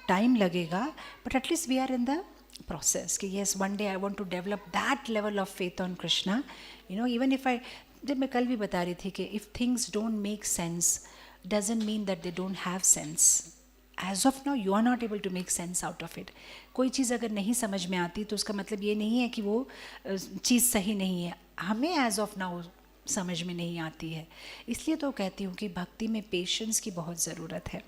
टाइम लगेगा, but at least we are in the process कि yes one day I want to develop that level of faith on Krishna, you know, even if I, जब मैं कल भी बता रही थी कि if things don't make sense doesn't mean that they don't have sense. As of now you are not able to make sense out of it. कोई चीज़ अगर नहीं समझ में आती तो उसका मतलब ये नहीं है कि वो चीज़ सही नहीं है, हमें एज ऑफ नाउ समझ में नहीं आती है। इसलिए तो कहती हूँ कि भक्ति में पेशेंस की बहुत ज़रूरत है,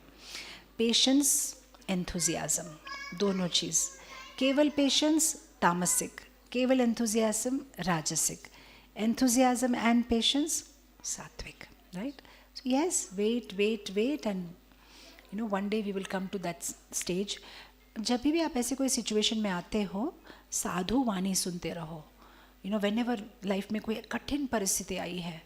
पेशेंस एंथुजियाज़म दोनों चीज़। केवल पेशेंस तामसिक, केवल एंथुजियाज़म राजसिक, एंथुजियाज़म एंड पेशेंस सात्विक, right? So yes, wait wait wait and you know one day we will come to that stage. जब भी आप ऐसे कोई सिचुएशन में आते हो, साधु वाणी सुनते रहो। You know when ever life में कोई कठिन परिस्थिति आई है,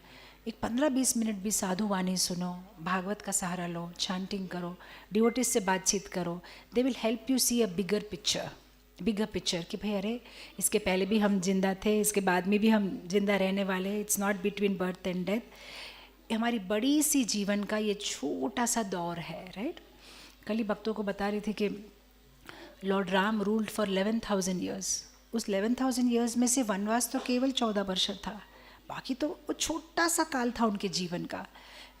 एक 15-20 मिनट भी साधु वाणी सुनो, भागवत का सहारा लो, चैंटिंग करो, डिवोटीज से बातचीत करो। They will help you see a bigger picture कि भाई अरे इसके पहले भी हम जिंदा थे, इसके बाद में भी हम जिंदा रहने वाले, it's not between birth and death. हमारी बड़ी सी जीवन का ये छोटा सा दौर है, राइट? कल ही भक्तों को बता रही थी कि Lord Ram ruled for 11,000 years. उस 11,000 ईयर्स में से वनवास तो केवल 14 वर्ष था, बाकी तो वो छोटा सा काल था उनके जीवन का।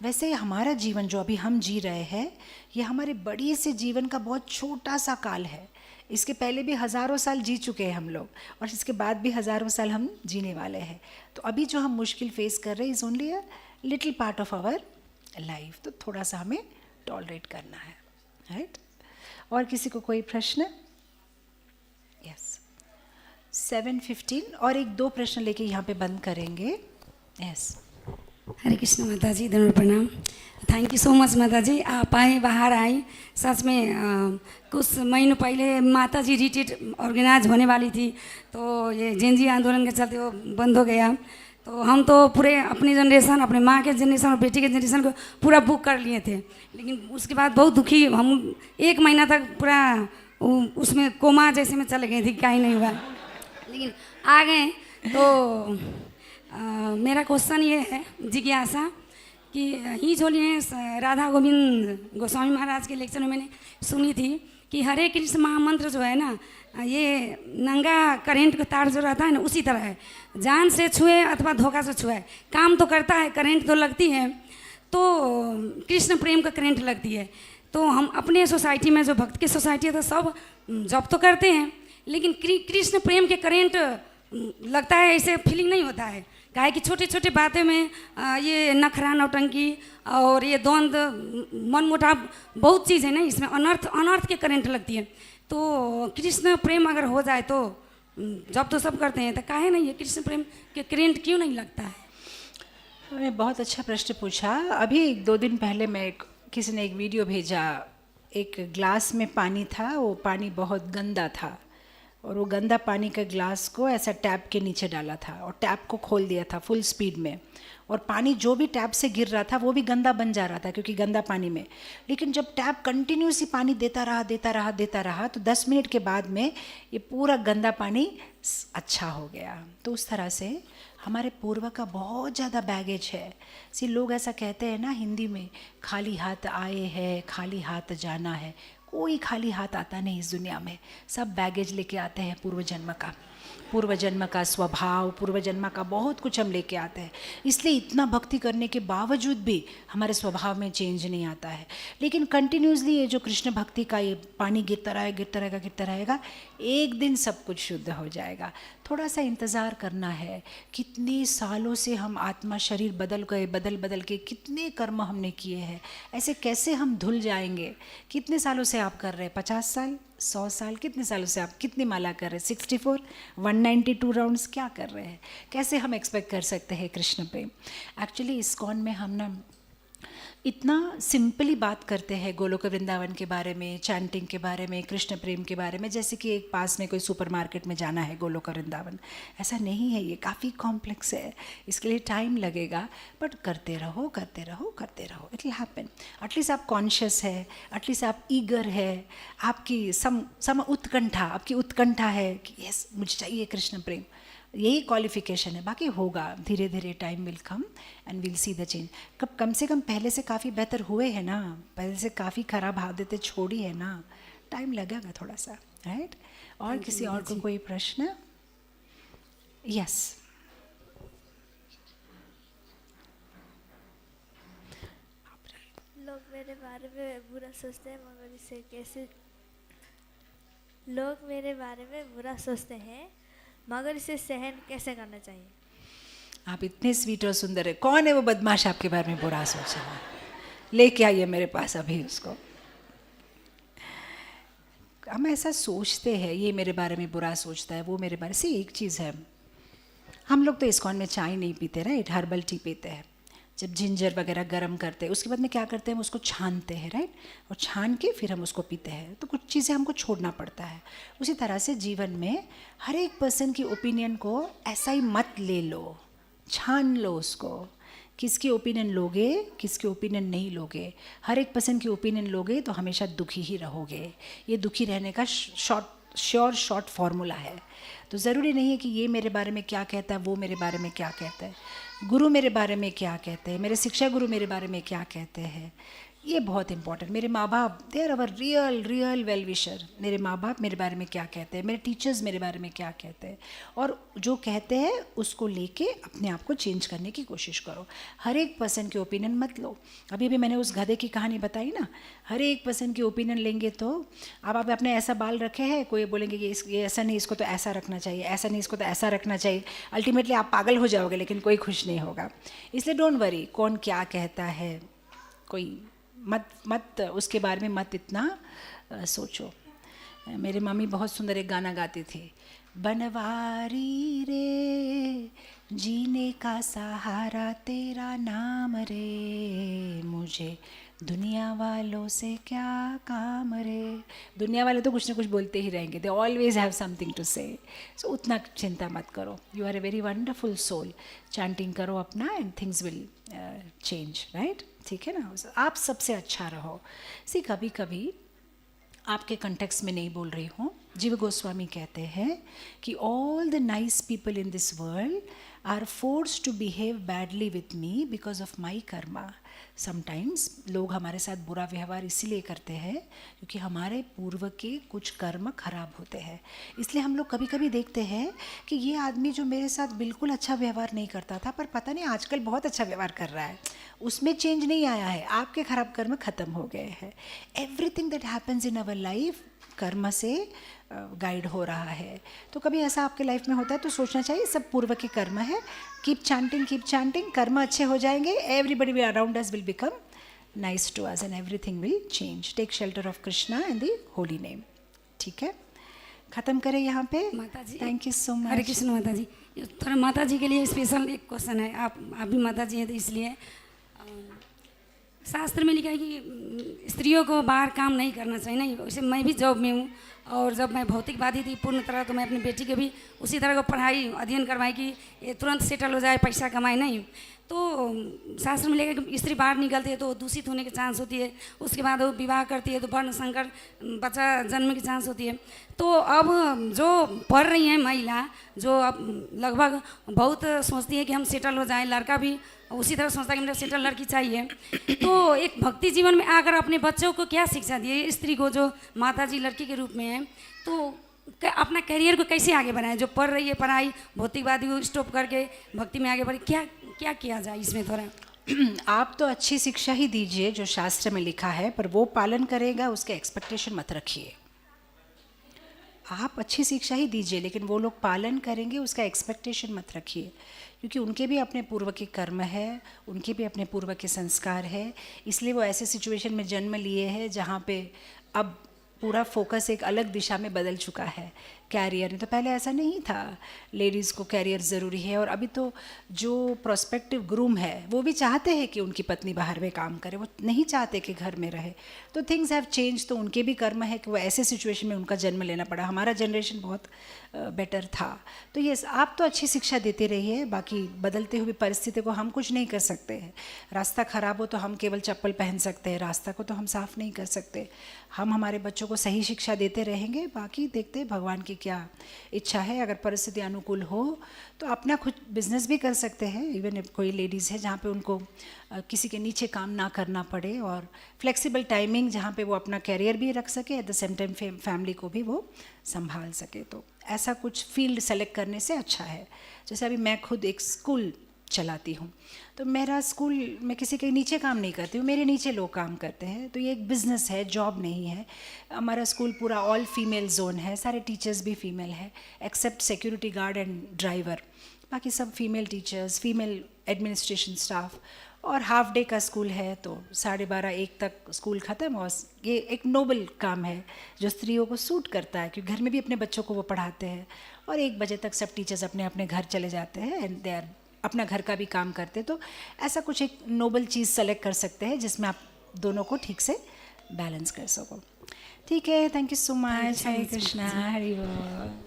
वैसे हमारा जीवन जो अभी हम जी रहे हैं, ये हमारे बड़ी से जीवन का बहुत छोटा सा काल है। इसके पहले भी हज़ारों साल जी चुके हैं हम लोग, और इसके बाद भी हज़ारों साल हम जीने वाले हैं। तो अभी जो हम मुश्किल फेस कर रहे हैं is only a little part of our life, तो थोड़ा सा हमें टॉलरेट करना है, राइट? और किसी को कोई प्रश्न? यस, 7:15 और 1-2 प्रश्न लेके यहाँ पे बंद करेंगे। यस, हरे कृष्ण माता जी, धन्यवाद, प्रणाम। थैंक यू सो मच माता जी, आप आए, बाहर आई। सच में कुछ महीनों पहले माता जी रिट्रीट ऑर्गेनाइज होने वाली थी, तो ये जेनजी आंदोलन के चलते वो बंद हो गया। तो हम तो पूरे अपनी जनरेशन, अपने माँ के जनरेशन और बेटी के जनरेशन को पूरा बुक कर लिए थे, लेकिन उसके बाद बहुत दुखी, हम 1 महीना तक पूरा उसमें कोमा जैसे में चले गए थे, क्या ही नहीं हुआ, लेकिन आ गए। तो मेरा क्वेश्चन ये है, जिज्ञासा, कि ही जो लिए राधा गोविंद गोस्वामी महाराज के लेक्चर में मैंने सुनी थी कि हरे कृष्ण महामंत्र जो है ना, ये नंगा करंट का तार जो रहता है ना, उसी तरह है, जान से छुए अथवा धोखा से छुए, काम तो करता है, करंट तो लगती है, तो कृष्ण प्रेम का करंट लगती है। तो हम अपने सोसाइटी में जो भक्त की सोसाइटी है तो सब जॉब तो करते हैं, लेकिन कृष्ण प्रेम के करेंट लगता है ऐसे फीलिंग नहीं होता है। काहे कि छोटी छोटी बातें में ये नखरा नौटंकी और ये द्वंद्व मनमुटाव बहुत चीज़ है ना, इसमें अनर्थ अनर्थ के करेंट लगती है। तो कृष्ण प्रेम अगर हो जाए तो जब तो सब करते हैं, तो काहे नहीं है कृष्ण प्रेम के करेंट क्यों नहीं लगता है? आपने बहुत अच्छा प्रश्न पूछा। अभी 2 दिन पहले किसी ने एक वीडियो भेजा, एक ग्लास में पानी था, वो पानी बहुत गंदा था और वो गंदा पानी का ग्लास को ऐसा टैप के नीचे डाला था और टैप को खोल दिया था फुल स्पीड में, और पानी जो भी टैप से गिर रहा था वो भी गंदा बन जा रहा था क्योंकि गंदा पानी में। लेकिन जब टैप कंटिन्यूसली पानी देता रहा तो 10 मिनट के बाद में ये पूरा गंदा पानी अच्छा हो गया। तो उस तरह से हमारे पूर्व का बहुत ज़्यादा बैगेज है। लोग ऐसा कहते हैं ना हिंदी में, खाली हाथ आए हैं खाली हाथ जाना है। कोई खाली हाथ आता नहीं इस दुनिया में, सब बैगेज लेके आते हैं पूर्व जन्म का स्वभाव, पूर्व जन्म का बहुत कुछ हम लेके आते हैं। इसलिए इतना भक्ति करने के बावजूद भी हमारे स्वभाव में चेंज नहीं आता है। लेकिन कंटिन्यूसली ये जो कृष्ण भक्ति का ये पानी गिरता रहेगा, एक दिन सब कुछ शुद्ध हो जाएगा। थोड़ा सा इंतज़ार करना है। कितने सालों से हम आत्मा शरीर बदल के कितने कर्म हमने किए हैं, ऐसे कैसे हम धुल जाएंगे? कितने सालों से आप कर रहे हैं? 50 साल, 100 साल, कितने सालों से आप कितनी माला कर रहे हैं? 64, 192 राउंड्स क्या कर रहे हैं? कैसे हम एक्सपेक्ट कर सकते हैं कृष्ण प्रेम? एक्चुअली इस्कॉन में हम ना इतना सिंपली बात करते हैं गोलोक वृंदावन के बारे में, चैंटिंग के बारे में, कृष्ण प्रेम के बारे में, जैसे कि एक पास में कोई सुपरमार्केट में जाना है गोलोक वृंदावन। ऐसा नहीं है, ये काफ़ी कॉम्प्लेक्स है, इसके लिए टाइम लगेगा, बट करते रहो, इट विल हैपन। एटलीस्ट आप कॉन्शियस है, एटलीस्ट आप ईगर है, आपकी सम उत्कंठा है कि यस मुझे चाहिए कृष्ण प्रेम, यही क्वालिफिकेशन है। बाकी होगा, धीरे धीरे time will come and will see the change. कम से कम पहले से काफ़ी बेहतर हुए हैं ना, पहले से काफ़ी खराब आदतें छोड़ी है ना, टाइम लगेगा थोड़ा सा, राइट? और किसी और को कोई प्रश्न? यस। लोग मेरे बारे में बुरा सोचते हैं मगर इसे कैसे लोग मेरे बारे में बुरा सोचते हैं मगर इसे सहन कैसे करना चाहिए? आप इतने स्वीट और सुंदर है। कौन है वो बदमाश आपके बारे में बुरा सोच रहा है? लेके आइए मेरे पास अभी उसको। हम ऐसा सोचते हैं, ये मेरे बारे में बुरा सोचता है, वो मेरे बारे से। एक चीज़ है, हम लोग तो इस्कॉन में चाय नहीं पीते, राइट? हर्बल टी पीते हैं। जब जिंजर वगैरह गर्म करते हैं उसके बाद में क्या करते हैं, हम उसको छानते हैं, राइट? और छान के फिर हम उसको पीते हैं। तो कुछ चीज़ें हमको छोड़ना पड़ता है। उसी तरह से जीवन में हर एक पर्सन की ओपिनियन को ऐसा ही मत ले लो, छान लो उसको। किसकी ओपिनियन लोगे, किसकी ओपिनियन नहीं लोगे। हर एक पर्सन की ओपिनियन लोगे तो हमेशा दुखी ही रहोगे। ये दुखी रहने का शॉर्ट फार्मूला है। तो ज़रूरी नहीं है कि ये मेरे बारे में क्या कहता है, वो मेरे बारे में क्या कहता है, गुरु मेरे बारे में क्या कहते हैं, मेरे शिक्षा गुरु मेरे बारे में क्या कहते हैं। ये बहुत इंपॉर्टेंट। मेरे माँ बाप, they are our real well wisher. मेरे माँ बाप मेरे बारे में क्या कहते हैं, मेरे टीचर्स मेरे बारे में क्या कहते हैं, और जो कहते हैं उसको लेके अपने आप को चेंज करने की कोशिश करो। हर एक पर्सन की ओपिनियन मत लो। अभी भी मैंने उस गधे की कहानी बताई ना, हर एक पर्सन की ओपिनियन लेंगे तो अब आप अपने ऐसा बाल रखे हैं, कोई बोलेंगे कि ये ऐसा नहीं, इसको तो ऐसा रखना चाहिए, ऐसा नहीं, इसको तो ऐसा रखना चाहिए। अल्टीमेटली आप पागल हो जाओगे, लेकिन कोई खुश नहीं होगा। इसलिए डोंट वरी कौन क्या कहता है, कोई मत उसके बारे में मत इतना सोचो। मेरी मम्मी बहुत सुंदर एक गाना गाती थी, बनवारी रे जीने का सहारा तेरा नाम रे, मुझे दुनिया वालों से क्या काम रे। दुनिया वाले तो कुछ ना कुछ बोलते ही रहेंगे, they always have something to say. So उतना चिंता मत करो। You are a very wonderful soul. Chanting करो अपना and things will change, right? ठीक है ना? आप सबसे अच्छा रहो। कभी कभी आपके कंटेक्स्ट में नहीं बोल रही हूँ, जीव गोस्वामी कहते हैं कि all the nice people in this world are force to behave badly with me because of my karma. Sometimes लोग हमारे साथ बुरा व्यवहार इसीलिए करते हैं क्योंकि हमारे पूर्व के कुछ कर्म खराब होते हैं. इसलिए हम लोग कभी कभी देखते हैं कि ये आदमी जो मेरे साथ बिल्कुल अच्छा व्यवहार नहीं करता था पर पता नहीं आजकल बहुत अच्छा व्यवहार कर रहा है, उसमें चेंज नहीं आया है, आपके खराब कर्म खत्म हो गए हैं. Everything that happens in our life कर्म से गाइड हो रहा है. तो कभी ऐसा आपके लाइफ में होता है तो सोचना चाहिए सब पूर्व के कर्म है. कीप चैंटिंग, कर्म अच्छे हो जाएंगे. Everybody around us will become nice to us and everything will change. Take shelter of Krishna and the holy name. ठीक है, ख़त्म करें यहाँ पे. माता जी, thank you so much. Hare Krishna माता जी. थोड़ा माता जी के लिए स्पेशल एक क्वेश्चन है. आप भी माता जी हैं तो इसलिए शास्त्र में लिखा है कि स्त्रियों को बाहर काम नहीं करना चाहिए. नहीं, वैसे मैं भी जॉब में हूँ और जब मैं भौतिकवादी थी पूर्ण तरह तो मैं अपनी बेटी के भी उसी तरह को पढ़ाई अध्ययन करवाई कि ये तुरंत सेटल हो जाए, पैसा कमाए. नहीं तो शास्त्र में लिखा कि स्त्री बाहर निकलती है तो दूषित होने की चांस होती है. उसके बाद वो विवाह करती है तो वर्ण संकर बच्चा जन्म की चांस होती है. तो अब जो पढ़ रही हैं महिला जो अब लगभग बहुत सोचती है कि हम सेटल हो जाएं, लड़का भी उसी तरह सोचता है कि मुझे सेटल लड़की चाहिए. तो एक भक्ति जीवन में आकर अपने बच्चों को क्या शिक्षा दिए, स्त्री को जो माता जी लड़की के रूप में है, तो अपना करियर को कैसे आगे बढ़ाएं. जो पढ़ रही है पढ़ाई भौतिकवादी को स्टॉप करके भक्ति में आगे बढ़े, क्या क्या किया जाए इसमें थोड़ा. आप तो अच्छी शिक्षा ही दीजिए जो शास्त्र में लिखा है, पर वो पालन करेगा उसके एक्सपेक्टेशन मत रखिए. आप अच्छी शिक्षा ही दीजिए लेकिन वो लोग पालन करेंगे उसका एक्सपेक्टेशन मत रखिए क्योंकि उनके भी अपने पूर्व के कर्म है, उनके भी अपने पूर्व के संस्कार है. इसलिए वो ऐसे सिचुएशन में जन्म लिए हैं जहाँ पे अब पूरा फोकस एक अलग दिशा में बदल चुका है. कैरियर में तो पहले ऐसा नहीं था, लेडीज़ को कैरियर ज़रूरी है. और अभी तो जो प्रोस्पेक्टिव ग्रूम है वो भी चाहते हैं कि उनकी पत्नी बाहर में काम करे, वो नहीं चाहते कि घर में रहे. तो थिंग्स हैव चेंज. तो उनके भी कर्म है कि वो ऐसे सिचुएशन में उनका जन्म लेना पड़ा. हमारा जनरेशन बहुत बेटर था. तो ये आप तो अच्छी शिक्षा देते रहिए, बाकी बदलते हुए परिस्थिति को हम कुछ नहीं कर सकते हैं. रास्ता ख़राब हो तो हम केवल चप्पल पहन सकते हैं, रास्ता को तो हम साफ़ नहीं कर सकते. हम हमारे बच्चों को सही शिक्षा देते रहेंगे, बाकी देखते हैं भगवान की क्या इच्छा है. अगर परिस्थिति अनुकूल हो तो अपना खुद बिजनेस भी कर सकते हैं. इवन कोई लेडीज़ है जहाँ पे उनको किसी के नीचे काम ना करना पड़े और फ्लेक्सिबल टाइमिंग जहाँ पे वो अपना कैरियर भी रख सके, at the same time family को भी वो संभाल सके. तो ऐसा कुछ फील्ड सेलेक्ट करने से अच्छा है. जैसे अभी मैं खुद एक स्कूल चलाती हूँ तो मेरा स्कूल में किसी के नीचे काम नहीं करती हूँ, मेरे नीचे लोग काम करते हैं. तो ये एक बिज़नेस है, जॉब नहीं है. हमारा स्कूल पूरा ऑल फीमेल जोन है, सारे टीचर्स भी फीमेल है except security guard and driver. बाकी सब female teachers, female administration staff. और हाफ डे का स्कूल है तो 12:30-1 तक स्कूल ख़त्म. और ये एक नोबल काम है जो स्त्रियों को सूट करता है क्योंकि घर में भी अपने बच्चों को वो पढ़ाते हैं. और 1 बजे तक सब टीचर्स अपने अपने घर चले जाते हैं एंड दे आर अपना घर का भी काम करते. तो ऐसा कुछ एक नोबल चीज़ सेलेक्ट कर सकते हैं जिसमें आप दोनों को ठीक से बैलेंस कर सको. ठीक है, थैंक यू सो मच. हरे कृष्णा, हरि बोल.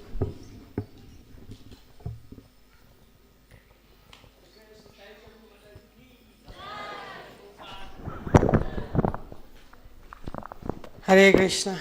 हरे कृष्णा.